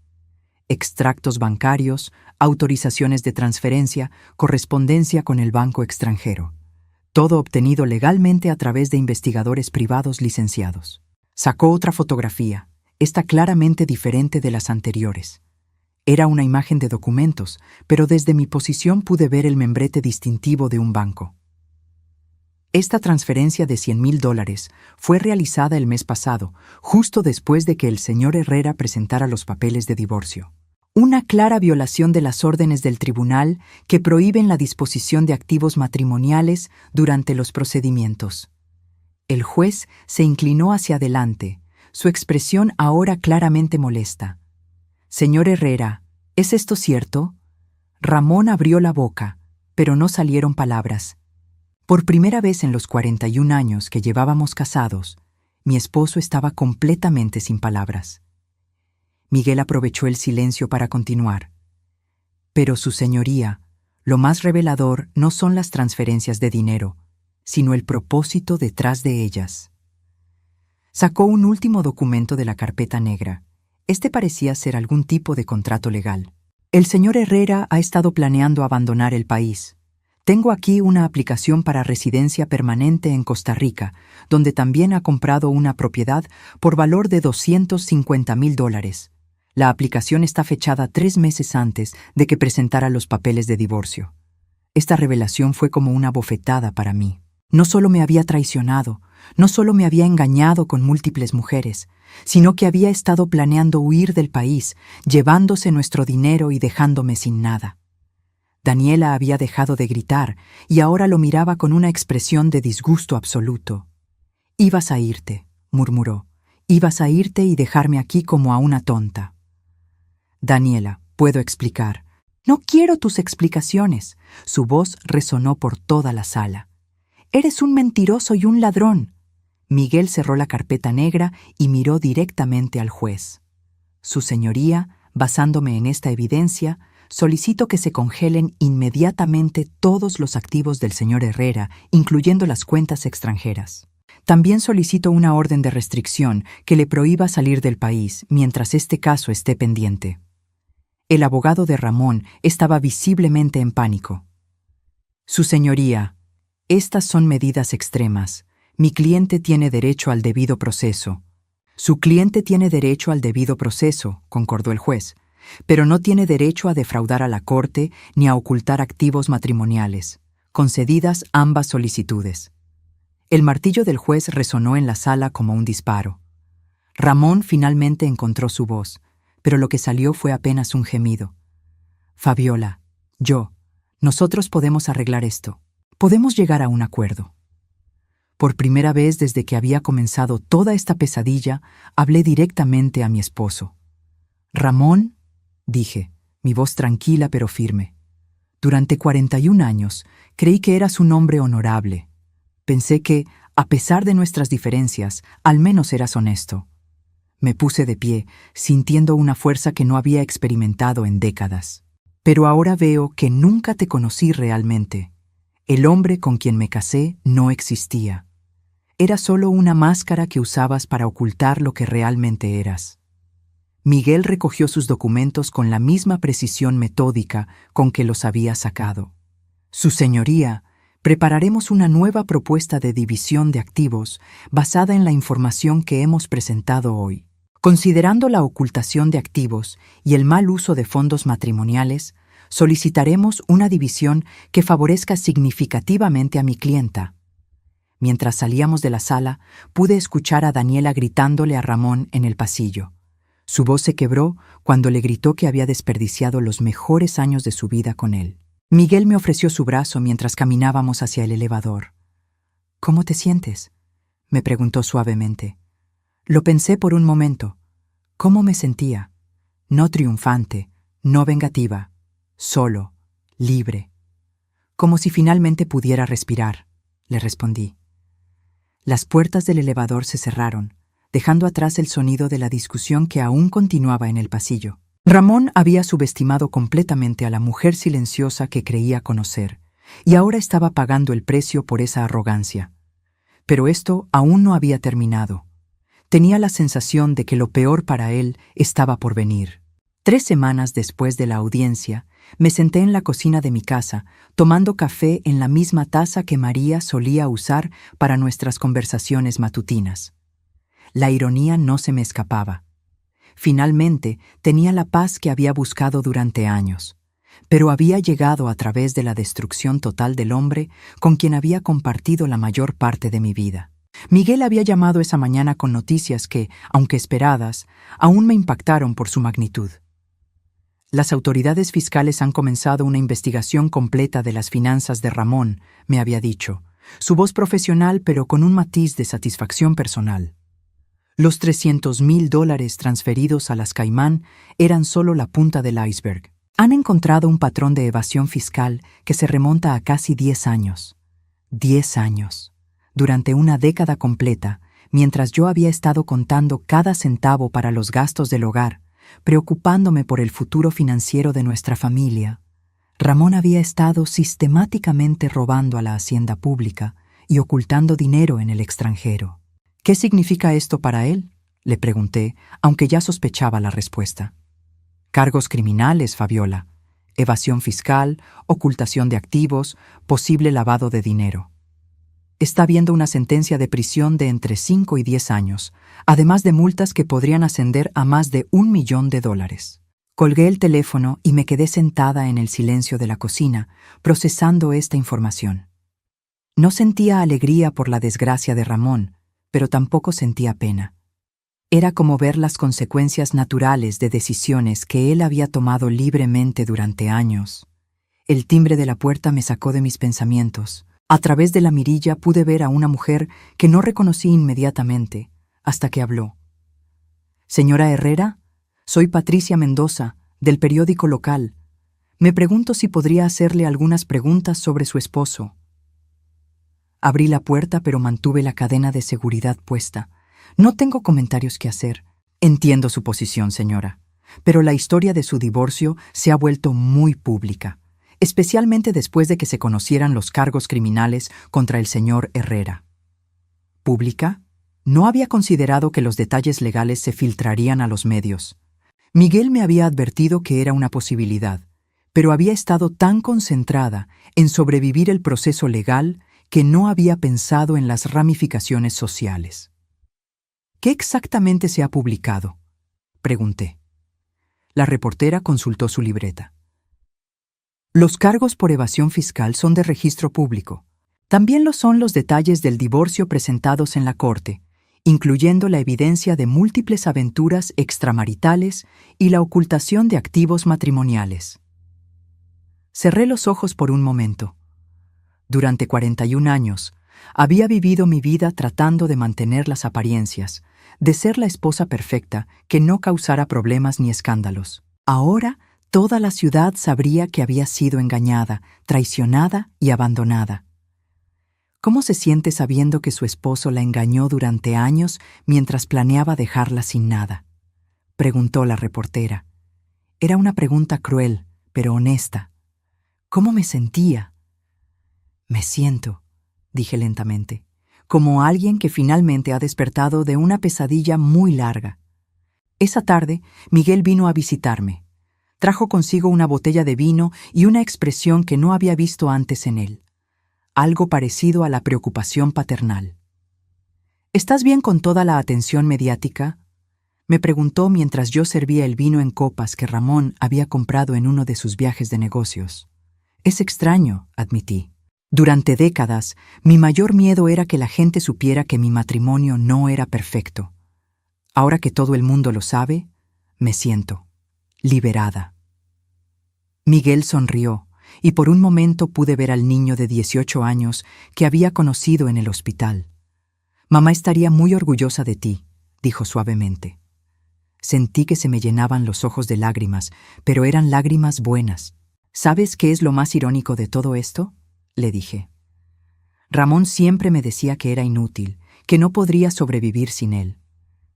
«Extractos bancarios, autorizaciones de transferencia, correspondencia con el banco extranjero. Todo obtenido legalmente a través de investigadores privados licenciados». Sacó otra fotografía, esta claramente diferente de las anteriores. Era una imagen de documentos, pero desde mi posición pude ver el membrete distintivo de un banco. Esta transferencia de $100,000 fue realizada el mes pasado, justo después de que el señor Herrera presentara los papeles de divorcio. Una clara violación de las órdenes del tribunal que prohíben la disposición de activos matrimoniales durante los procedimientos. El juez se inclinó hacia adelante, su expresión ahora claramente molesta. «Señor Herrera, ¿es esto cierto?». Ramón abrió la boca, pero no salieron palabras. Por primera vez en los 41 años que llevábamos casados, mi esposo estaba completamente sin palabras. Miguel aprovechó el silencio para continuar. «Pero, su señoría, lo más revelador no son las transferencias de dinero, sino el propósito detrás de ellas». Sacó un último documento de la carpeta negra. Este parecía ser algún tipo de contrato legal. «El señor Herrera ha estado planeando abandonar el país. Tengo aquí una aplicación para residencia permanente en Costa Rica, donde también ha comprado una propiedad por valor de $250,000. La aplicación está fechada 3 meses antes de que presentara los papeles de divorcio». Esta revelación fue como una bofetada para mí. No solo me había traicionado, no solo me había engañado con múltiples mujeres, sino que había estado planeando huir del país, llevándose nuestro dinero y dejándome sin nada. Daniela había dejado de gritar y ahora lo miraba con una expresión de disgusto absoluto. «Ibas a irte», murmuró. «Ibas a irte y dejarme aquí como a una tonta». «Daniela, puedo explicar». No quiero tus explicaciones. Su voz resonó por toda la sala. Eres un mentiroso y un ladrón. Miguel cerró la carpeta negra y miró directamente al juez. Su señoría, basándome en esta evidencia, solicito que se congelen inmediatamente todos los activos del señor Herrera, incluyendo las cuentas extranjeras. También solicito una orden de restricción que le prohíba salir del país mientras este caso esté pendiente. El abogado de Ramón estaba visiblemente en pánico. Su señoría, estas son medidas extremas. Mi cliente tiene derecho al debido proceso. Su cliente tiene derecho al debido proceso, concordó el juez, pero no tiene derecho a defraudar a la corte ni a ocultar activos matrimoniales, concedidas ambas solicitudes. El martillo del juez resonó en la sala como un disparo. Ramón finalmente encontró su voz, pero lo que salió fue apenas un gemido. Fabiola, nosotros podemos arreglar esto. Podemos llegar a un acuerdo. Por primera vez desde que había comenzado toda esta pesadilla, hablé directamente a mi esposo. Ramón, dije, mi voz tranquila pero firme. Durante 41 años creí que eras un hombre honorable. Pensé que, a pesar de nuestras diferencias, al menos eras honesto. Me puse de pie, sintiendo una fuerza que no había experimentado en décadas. Pero ahora veo que nunca te conocí realmente. El hombre con quien me casé no existía. Era solo una máscara que usabas para ocultar lo que realmente eras. Miguel recogió sus documentos con la misma precisión metódica con que los había sacado. Su señoría, prepararemos una nueva propuesta de división de activos basada en la información que hemos presentado hoy. Considerando la ocultación de activos y el mal uso de fondos matrimoniales, solicitaremos una división que favorezca significativamente a mi clienta. Mientras salíamos de la sala, pude escuchar a Daniela gritándole a Ramón en el pasillo. Su voz se quebró cuando le gritó que había desperdiciado los mejores años de su vida con él. Miguel me ofreció su brazo mientras caminábamos hacia el elevador. «¿Cómo te sientes?», me preguntó suavemente. Lo pensé por un momento. ¿Cómo me sentía? No triunfante, no vengativa, solo, libre. Como si finalmente pudiera respirar, le respondí. Las puertas del elevador se cerraron, dejando atrás el sonido de la discusión que aún continuaba en el pasillo. Ramón había subestimado completamente a la mujer silenciosa que creía conocer, y ahora estaba pagando el precio por esa arrogancia. Pero esto aún no había terminado. Tenía la sensación de que lo peor para él estaba por venir. 3 semanas después de la audiencia, me senté en la cocina de mi casa, tomando café en la misma taza que María solía usar para nuestras conversaciones matutinas. La ironía no se me escapaba. Finalmente, tenía la paz que había buscado durante años, pero había llegado a través de la destrucción total del hombre con quien había compartido la mayor parte de mi vida. Miguel había llamado esa mañana con noticias que, aunque esperadas, aún me impactaron por su magnitud. Las autoridades fiscales han comenzado una investigación completa de las finanzas de Ramón, me había dicho, su voz profesional pero con un matiz de satisfacción personal. Los $300,000 transferidos a las Caimán eran solo la punta del iceberg. Han encontrado un patrón de evasión fiscal que se remonta a casi 10 años. 10 años. Durante una década completa, mientras yo había estado contando cada centavo para los gastos del hogar, preocupándome por el futuro financiero de nuestra familia, Ramón había estado sistemáticamente robando a la hacienda pública y ocultando dinero en el extranjero. ¿Qué significa esto para él?, le pregunté, aunque ya sospechaba la respuesta. Cargos criminales, Fabiola, evasión fiscal, ocultación de activos, posible lavado de dinero. Está viendo una sentencia de prisión de entre 5 y 10 años, además de multas que podrían ascender a más de $1 millón. Colgué el teléfono y me quedé sentada en el silencio de la cocina, procesando esta información. No sentía alegría por la desgracia de Ramón, pero tampoco sentía pena. Era como ver las consecuencias naturales de decisiones que él había tomado libremente durante años. El timbre de la puerta me sacó de mis pensamientos. A través de la mirilla pude ver a una mujer que no reconocí inmediatamente, hasta que habló. «Señora Herrera, soy Patricia Mendoza, del periódico local. Me pregunto si podría hacerle algunas preguntas sobre su esposo. Abrí la puerta, pero mantuve la cadena de seguridad puesta. No tengo comentarios que hacer. Entiendo su posición, señora, pero la historia de su divorcio se ha vuelto muy pública, especialmente después de que se conocieran los cargos criminales contra el señor Herrera. ¿Pública? No había considerado que los detalles legales se filtrarían a los medios. Miguel me había advertido que era una posibilidad, pero había estado tan concentrada en sobrevivir el proceso legal que no había pensado en las ramificaciones sociales. ¿Qué exactamente se ha publicado?, pregunté. La reportera consultó su libreta. Los cargos por evasión fiscal son de registro público. También lo son los detalles del divorcio presentados en la corte, incluyendo la evidencia de múltiples aventuras extramaritales y la ocultación de activos matrimoniales. Cerré los ojos por un momento. Durante 41 años, había vivido mi vida tratando de mantener las apariencias, de ser la esposa perfecta que no causara problemas ni escándalos. Ahora, toda la ciudad sabría que había sido engañada, traicionada y abandonada. ¿Cómo se siente sabiendo que su esposo la engañó durante años mientras planeaba dejarla sin nada?, preguntó la reportera. Era una pregunta cruel, pero honesta. ¿Cómo me sentía? Me siento, dije lentamente, como alguien que finalmente ha despertado de una pesadilla muy larga. Esa tarde, Miguel vino a visitarme. Trajo consigo una botella de vino y una expresión que no había visto antes en él. Algo parecido a la preocupación paternal. ¿Estás bien con toda la atención mediática?, me preguntó mientras yo servía el vino en copas que Ramón había comprado en uno de sus viajes de negocios. Es extraño, admití. Durante décadas, mi mayor miedo era que la gente supiera que mi matrimonio no era perfecto. Ahora que todo el mundo lo sabe, me siento liberada. Miguel sonrió, y por un momento pude ver al niño de 18 años que había conocido en el hospital. Mamá estaría muy orgullosa de ti, dijo suavemente. Sentí que se me llenaban los ojos de lágrimas, pero eran lágrimas buenas. ¿Sabes qué es lo más irónico de todo esto?, le dije. Ramón siempre me decía que era inútil, que no podría sobrevivir sin él.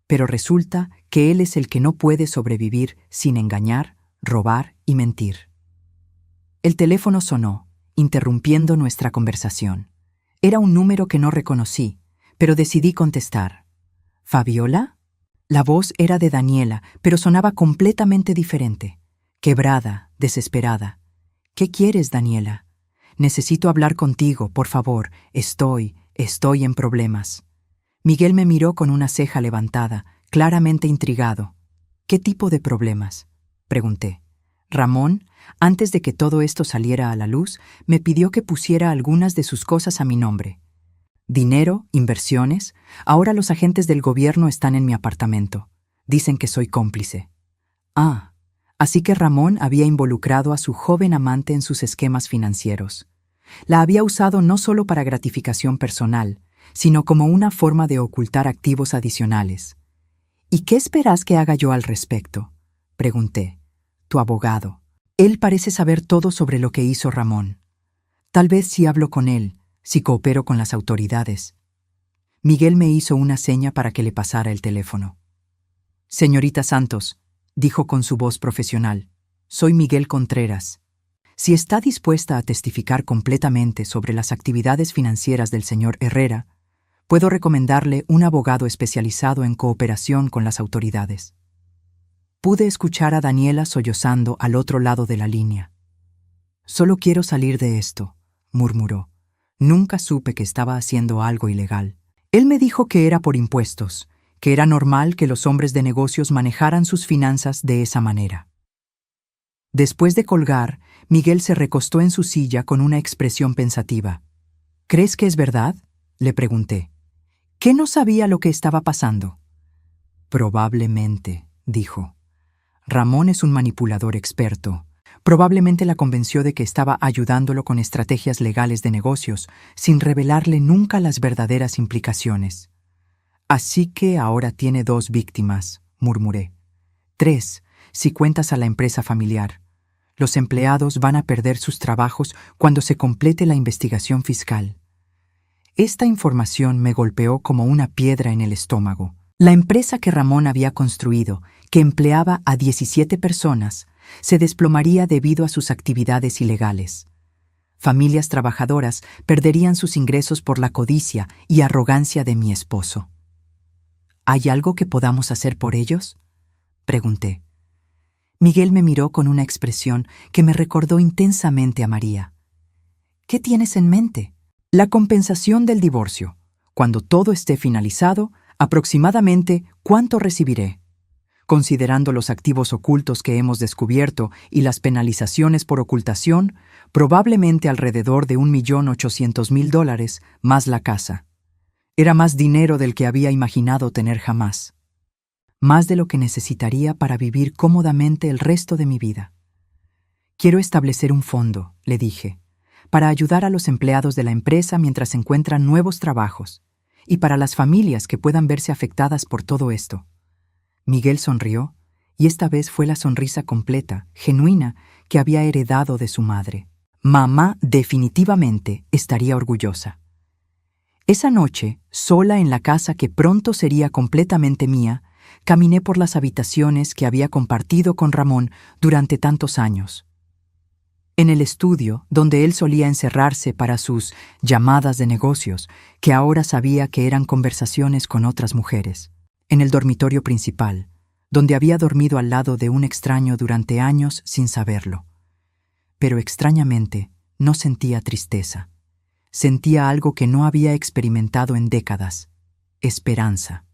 Pero resulta que él es el que no puede sobrevivir sin engañar, robar y mentir. El teléfono sonó, interrumpiendo nuestra conversación. Era un número que no reconocí, pero decidí contestar. ¿Fabiola? La voz era de Daniela, pero sonaba completamente diferente. Quebrada, desesperada. ¿Qué quieres, Daniela? Necesito hablar contigo, por favor. Estoy en problemas. Miguel me miró con una ceja levantada, claramente intrigado. ¿Qué tipo de problemas?, pregunté. Ramón, antes de que todo esto saliera a la luz, me pidió que pusiera algunas de sus cosas a mi nombre. Dinero, inversiones. Ahora los agentes del gobierno están en mi apartamento. Dicen que soy cómplice. Ah, así que Ramón había involucrado a su joven amante en sus esquemas financieros. La había usado no solo para gratificación personal, sino como una forma de ocultar activos adicionales. ¿Y qué esperas que haga yo al respecto?, pregunté. Tu abogado. Él parece saber todo sobre lo que hizo Ramón. Tal vez si hablo con él, si coopero con las autoridades. Miguel me hizo una seña para que le pasara el teléfono. Señorita Santos, dijo con su voz profesional, soy Miguel Contreras. Si está dispuesta a testificar completamente sobre las actividades financieras del señor Herrera, puedo recomendarle un abogado especializado en cooperación con las autoridades. Pude escuchar a Daniela sollozando al otro lado de la línea. Solo quiero salir de esto, murmuró. Nunca supe que estaba haciendo algo ilegal. Él me dijo que era por impuestos, que era normal que los hombres de negocios manejaran sus finanzas de esa manera. Después de colgar, Miguel se recostó en su silla con una expresión pensativa. ¿Crees que es verdad?, le pregunté. ¿Qué no sabía lo que estaba pasando? Probablemente, dijo. Ramón es un manipulador experto. Probablemente la convenció de que estaba ayudándolo con estrategias legales de negocios, sin revelarle nunca las verdaderas implicaciones. Así que ahora tiene 2 víctimas, murmuré. 3, si cuentas a la empresa familiar. Los empleados van a perder sus trabajos cuando se complete la investigación fiscal. Esta información me golpeó como una piedra en el estómago. La empresa que Ramón había construido, que empleaba a 17 personas, se desplomaría debido a sus actividades ilegales. Familias trabajadoras perderían sus ingresos por la codicia y arrogancia de mi esposo. ¿Hay algo que podamos hacer por ellos?, pregunté. Miguel me miró con una expresión que me recordó intensamente a María. ¿Qué tienes en mente? La compensación del divorcio. Cuando todo esté finalizado, aproximadamente ¿cuánto recibiré? Considerando los activos ocultos que hemos descubierto y las penalizaciones por ocultación, probablemente alrededor de $1.800.000 más la casa. Era más dinero del que había imaginado tener jamás. Más de lo que necesitaría para vivir cómodamente el resto de mi vida. Quiero establecer un fondo, le dije, para ayudar a los empleados de la empresa mientras encuentran nuevos trabajos, y para las familias que puedan verse afectadas por todo esto. Miguel sonrió, y esta vez fue la sonrisa completa, genuina, que había heredado de su madre. Mamá definitivamente estaría orgullosa. Esa noche, sola en la casa que pronto sería completamente mía, caminé por las habitaciones que había compartido con Ramón durante tantos años. En el estudio, donde él solía encerrarse para sus llamadas de negocios, que ahora sabía que eran conversaciones con otras mujeres. En el dormitorio principal, donde había dormido al lado de un extraño durante años sin saberlo. Pero extrañamente, no sentía tristeza. Sentía algo que no había experimentado en décadas: esperanza.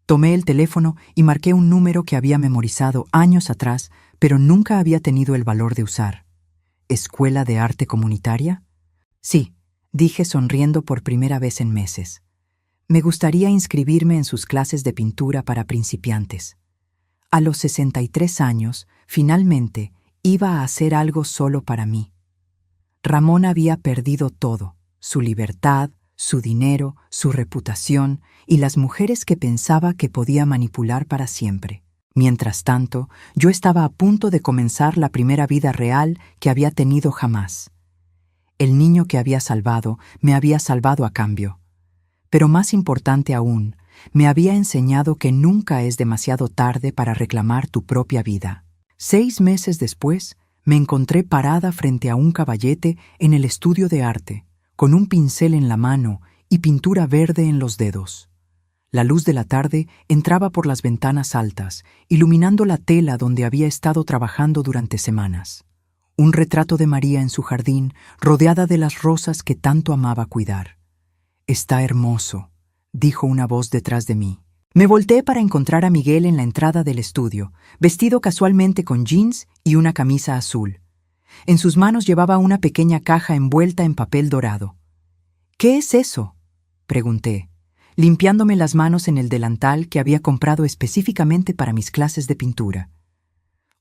Tomé el teléfono y marqué un número que había memorizado años atrás, pero nunca había tenido el valor de usar. ¿Escuela de Arte Comunitaria? Sí, dije sonriendo por primera vez en meses. Me gustaría inscribirme en sus clases de pintura para principiantes. A los 63 años, finalmente, iba a hacer algo solo para mí. Ramón había perdido todo: su libertad, su dinero, su reputación y las mujeres que pensaba que podía manipular para siempre. Mientras tanto, yo estaba a punto de comenzar la primera vida real que había tenido jamás. El niño que había salvado me había salvado a cambio. Pero más importante aún, me había enseñado que nunca es demasiado tarde para reclamar tu propia vida. 6 meses después, me encontré parada frente a un caballete en el estudio de arte, con un pincel en la mano y pintura verde en los dedos. La luz de la tarde entraba por las ventanas altas, iluminando la tela donde había estado trabajando durante semanas. Un retrato de María en su jardín, rodeada de las rosas que tanto amaba cuidar. «Está hermoso», dijo una voz detrás de mí. Me volteé para encontrar a Miguel en la entrada del estudio, vestido casualmente con jeans y una camisa azul. En sus manos llevaba una pequeña caja envuelta en papel dorado. «¿Qué es eso?», pregunté, limpiándome las manos en el delantal que había comprado específicamente para mis clases de pintura.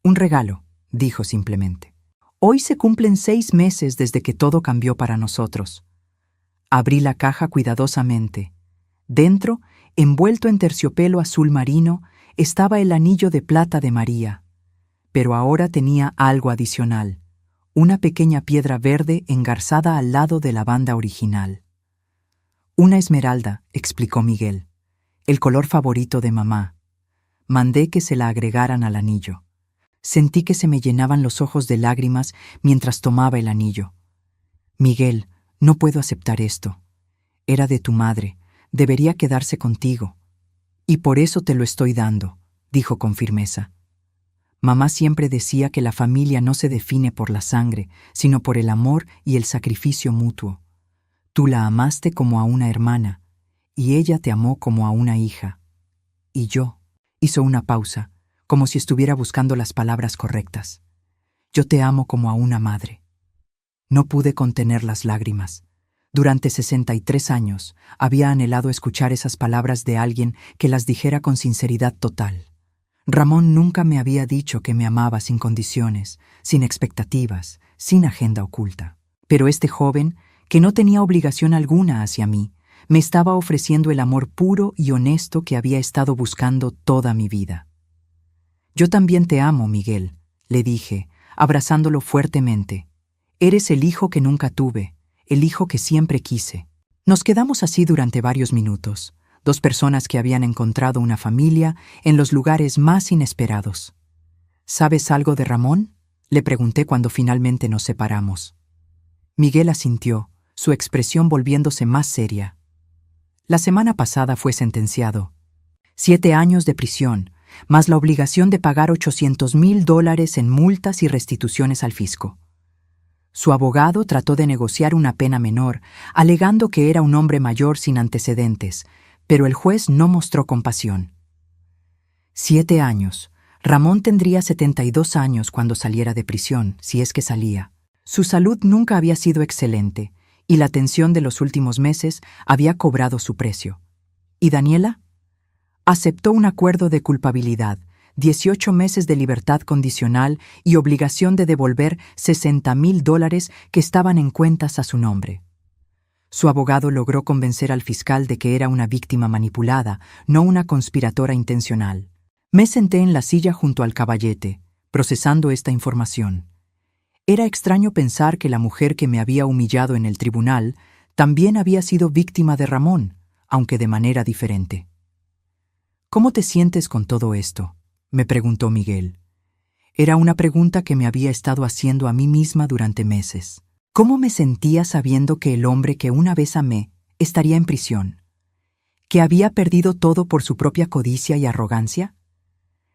«Un regalo», dijo simplemente. «Hoy se cumplen 6 meses desde que todo cambió para nosotros». Abrí la caja cuidadosamente. Dentro, envuelto en terciopelo azul marino, estaba el anillo de plata de María. Pero ahora tenía algo adicional: una pequeña piedra verde engarzada al lado de la banda original. «Una esmeralda», explicó Miguel, «el color favorito de mamá. Mandé que se la agregaran al anillo». Sentí que se me llenaban los ojos de lágrimas mientras tomaba el anillo. «Miguel, no puedo aceptar esto. Era de tu madre, debería quedarse contigo. Y por eso te lo estoy dando», dijo con firmeza. Mamá siempre decía que la familia no se define por la sangre, sino por el amor y el sacrificio mutuo. Tú la amaste como a una hermana, y ella te amó como a una hija. Y yo, hizo una pausa, como si estuviera buscando las palabras correctas. Yo te amo como a una madre. No pude contener las lágrimas. Durante 63 años había anhelado escuchar esas palabras de alguien que las dijera con sinceridad total. Ramón nunca me había dicho que me amaba sin condiciones, sin expectativas, sin agenda oculta. Pero este joven, que no tenía obligación alguna hacia mí, me estaba ofreciendo el amor puro y honesto que había estado buscando toda mi vida. «Yo también te amo, Miguel», le dije, abrazándolo fuertemente. «Eres el hijo que nunca tuve, el hijo que siempre quise». Nos quedamos así durante varios minutos, dos personas que habían encontrado una familia en los lugares más inesperados. «¿Sabes algo de Ramón?», le pregunté cuando finalmente nos separamos. Miguel asintió, su expresión volviéndose más seria. «La semana pasada fue sentenciado. 7 años de prisión, más la obligación de pagar $800,000 en multas y restituciones al fisco». Su abogado trató de negociar una pena menor, alegando que era un hombre mayor sin antecedentes, pero el juez no mostró compasión. 7 años. Ramón tendría 72 años cuando saliera de prisión, si es que salía. Su salud nunca había sido excelente, y la tensión de los últimos meses había cobrado su precio. ¿Y Daniela? Aceptó un acuerdo de culpabilidad, 18 meses de libertad condicional y obligación de devolver $60,000 que estaban en cuentas a su nombre. Su abogado logró convencer al fiscal de que era una víctima manipulada, no una conspiradora intencional. Me senté en la silla junto al caballete, procesando esta información. Era extraño pensar que la mujer que me había humillado en el tribunal también había sido víctima de Ramón, aunque de manera diferente. «¿Cómo te sientes con todo esto?», me preguntó Miguel. Era una pregunta que me había estado haciendo a mí misma durante meses. ¿Cómo me sentía sabiendo que el hombre que una vez amé estaría en prisión? ¿Que había perdido todo por su propia codicia y arrogancia?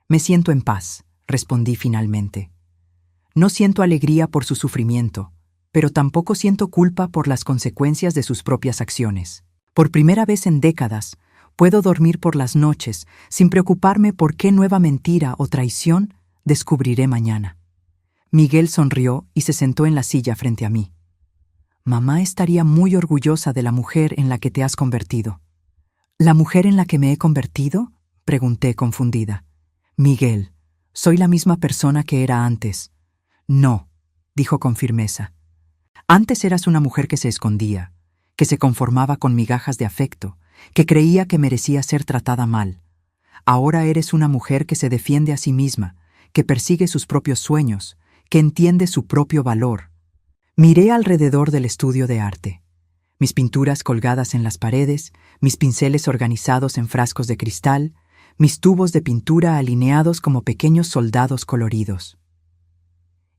«Me siento en paz», respondí finalmente. «No siento alegría por su sufrimiento, pero tampoco siento culpa por las consecuencias de sus propias acciones. Por primera vez en décadas, puedo dormir por las noches sin preocuparme por qué nueva mentira o traición descubriré mañana». Miguel sonrió y se sentó en la silla frente a mí. «Mamá estaría muy orgullosa de la mujer en la que te has convertido». «¿La mujer en la que me he convertido?», pregunté confundida. «Miguel, soy la misma persona que era antes». «No», dijo con firmeza. «Antes eras una mujer que se escondía, que se conformaba con migajas de afecto, que creía que merecía ser tratada mal. Ahora eres una mujer que se defiende a sí misma, que persigue sus propios sueños, que entiende su propio valor». Miré alrededor del estudio de arte. Mis pinturas colgadas en las paredes, mis pinceles organizados en frascos de cristal, mis tubos de pintura alineados como pequeños soldados coloridos.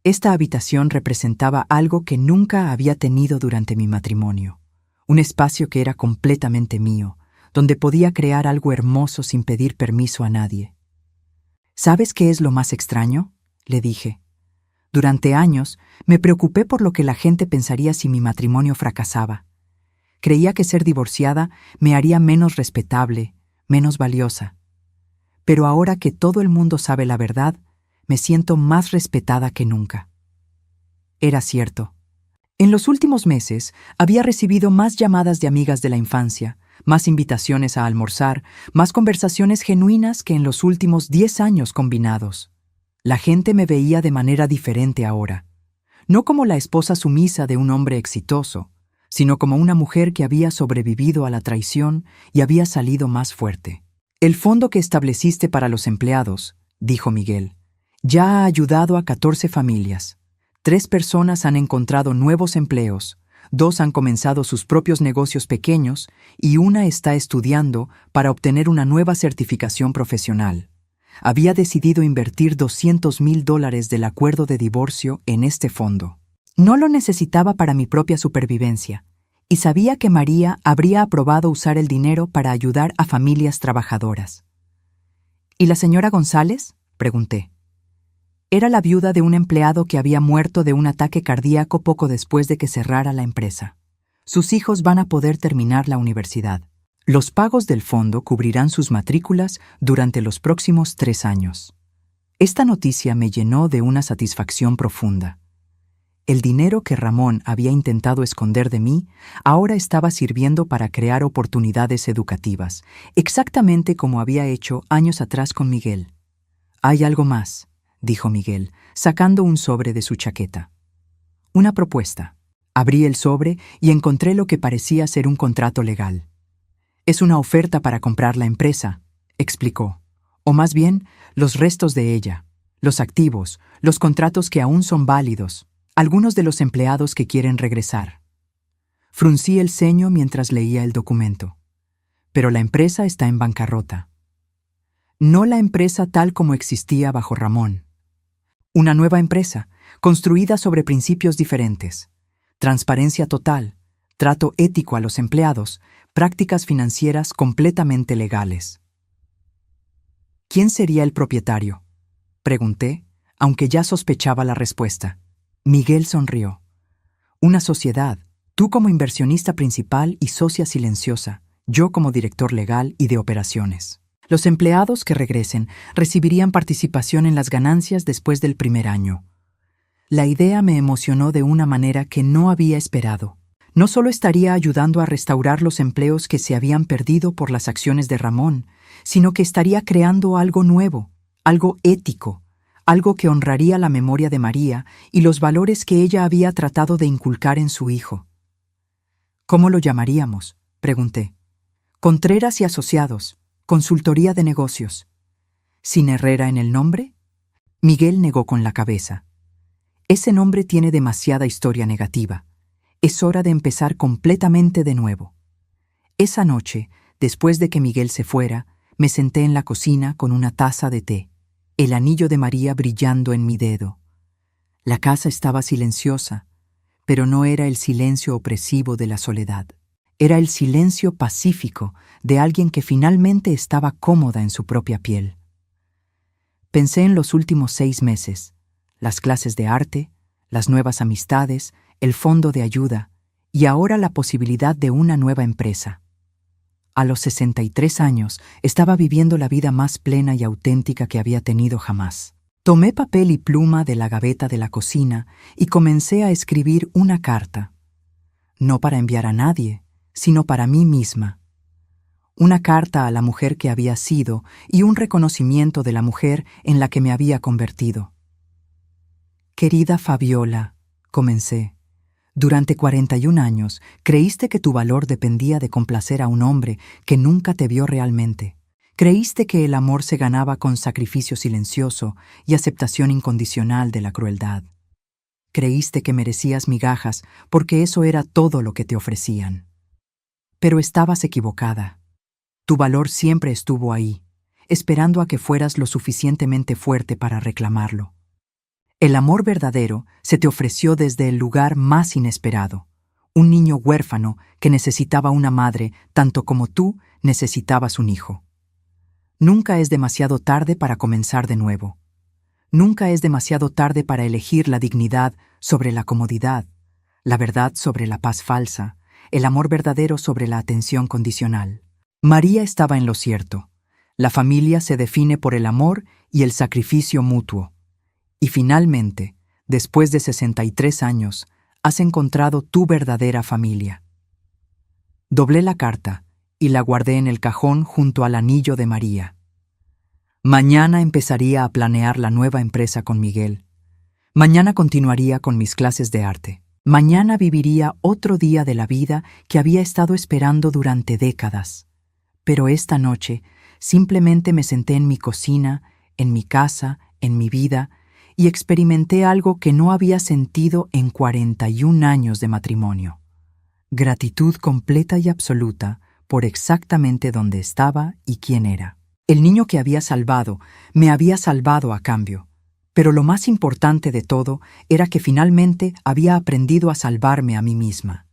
Esta habitación representaba algo que nunca había tenido durante mi matrimonio. Un espacio que era completamente mío, donde podía crear algo hermoso sin pedir permiso a nadie. «¿Sabes qué es lo más extraño?», le dije. «Durante años me preocupé por lo que la gente pensaría si mi matrimonio fracasaba. Creía que ser divorciada me haría menos respetable, menos valiosa. Pero ahora que todo el mundo sabe la verdad, me siento más respetada que nunca». Era cierto. En los últimos meses había recibido más llamadas de amigas de la infancia, más invitaciones a almorzar, más conversaciones genuinas que en los últimos 10 años combinados. La gente me veía de manera diferente ahora, no como la esposa sumisa de un hombre exitoso, sino como una mujer que había sobrevivido a la traición y había salido más fuerte. «El fondo que estableciste para los empleados», dijo Miguel, «ya ha ayudado a 14 familias. 3 personas han encontrado nuevos empleos, 2 han comenzado sus propios negocios pequeños y 1 está estudiando para obtener una nueva certificación profesional. Había decidido invertir $200,000 del acuerdo de divorcio en este fondo. No lo necesitaba para mi propia supervivencia, y sabía que María habría aprobado usar el dinero para ayudar a familias trabajadoras». «¿Y la señora González?», pregunté. Era la viuda de un empleado que había muerto de un ataque cardíaco poco después de que cerrara la empresa. Sus hijos van a poder terminar la universidad. Los pagos del fondo cubrirán sus matrículas durante los próximos 3 años. Esta noticia me llenó de una satisfacción profunda. El dinero que Ramón había intentado esconder de mí ahora estaba sirviendo para crear oportunidades educativas, exactamente como había hecho años atrás con Miguel. «Hay algo más», dijo Miguel, sacando un sobre de su chaqueta. «Una propuesta». Abrí el sobre y encontré lo que parecía ser un contrato legal. «Es una oferta para comprar la empresa», explicó. «O más bien, los restos de ella. los activos, los contratos que aún son válidos, algunos de los empleados que quieren regresar. Fruncí el ceño mientras leía el documento. Pero la empresa está en bancarrota. No la empresa tal como existía bajo Ramón. Una nueva empresa, construida sobre principios diferentes. Transparencia total, trato ético a los empleados, prácticas financieras completamente legales. ¿Quién sería el propietario?, pregunté, aunque ya sospechaba la respuesta. Miguel sonrió. Una sociedad, tú como inversionista principal y socia silenciosa, yo como director legal y de operaciones. Los empleados que regresen recibirían participación en las ganancias después del primer año. La idea me emocionó de una manera que no había esperado. No solo estaría ayudando a restaurar los empleos que se habían perdido por las acciones de Ramón, sino que estaría creando algo nuevo, algo ético, algo que honraría la memoria de María y los valores que ella había tratado de inculcar en su hijo. ¿Cómo lo llamaríamos?, pregunté. Contreras y Asociados, consultoría de negocios. ¿Sin Herrera en el nombre? Miguel negó con la cabeza. Ese nombre tiene demasiada historia negativa. Es hora de empezar completamente de nuevo. Esa noche, después de que Miguel se fuera, me senté en la cocina con una taza de té, el anillo de María brillando en mi dedo. La casa estaba silenciosa, pero no era el silencio opresivo de la soledad. Era el silencio pacífico de alguien que finalmente estaba cómoda en su propia piel. Pensé en los últimos 6 meses, las clases de arte, las nuevas amistades, el fondo de ayuda y ahora la posibilidad de una nueva empresa. A los 63 años estaba viviendo la vida más plena y auténtica que había tenido jamás. Tomé papel y pluma de la gaveta de la cocina y comencé a escribir una carta. No para enviar a nadie, sino para mí misma. Una carta a la mujer que había sido y un reconocimiento de la mujer en la que me había convertido. Querida Fabiola, comencé, durante 41 años creíste que tu valor dependía de complacer a un hombre que nunca te vio realmente. Creíste que el amor se ganaba con sacrificio silencioso y aceptación incondicional de la crueldad. Creíste que merecías migajas porque eso era todo lo que te ofrecían. Pero estabas equivocada. Tu valor siempre estuvo ahí, esperando a que fueras lo suficientemente fuerte para reclamarlo. El amor verdadero se te ofreció desde el lugar más inesperado. Un niño huérfano que necesitaba una madre tanto como tú necesitabas un hijo. Nunca es demasiado tarde para comenzar de nuevo. Nunca es demasiado tarde para elegir la dignidad sobre la comodidad, la verdad sobre la paz falsa, el amor verdadero sobre la atención condicional. María estaba en lo cierto. La familia se define por el amor y el sacrificio mutuo. Y finalmente, después de 63 años, has encontrado tu verdadera familia. Doblé la carta y la guardé en el cajón junto al anillo de María. Mañana empezaría a planear la nueva empresa con Miguel. Mañana continuaría con mis clases de arte. Mañana viviría otro día de la vida que había estado esperando durante décadas. Pero esta noche simplemente me senté en mi cocina, en mi casa, en mi vida, y experimenté algo que no había sentido en 41 años de matrimonio. Gratitud completa y absoluta por exactamente dónde estaba y quién era. El niño que había salvado me había salvado a cambio, pero lo más importante de todo era que finalmente había aprendido a salvarme a mí misma.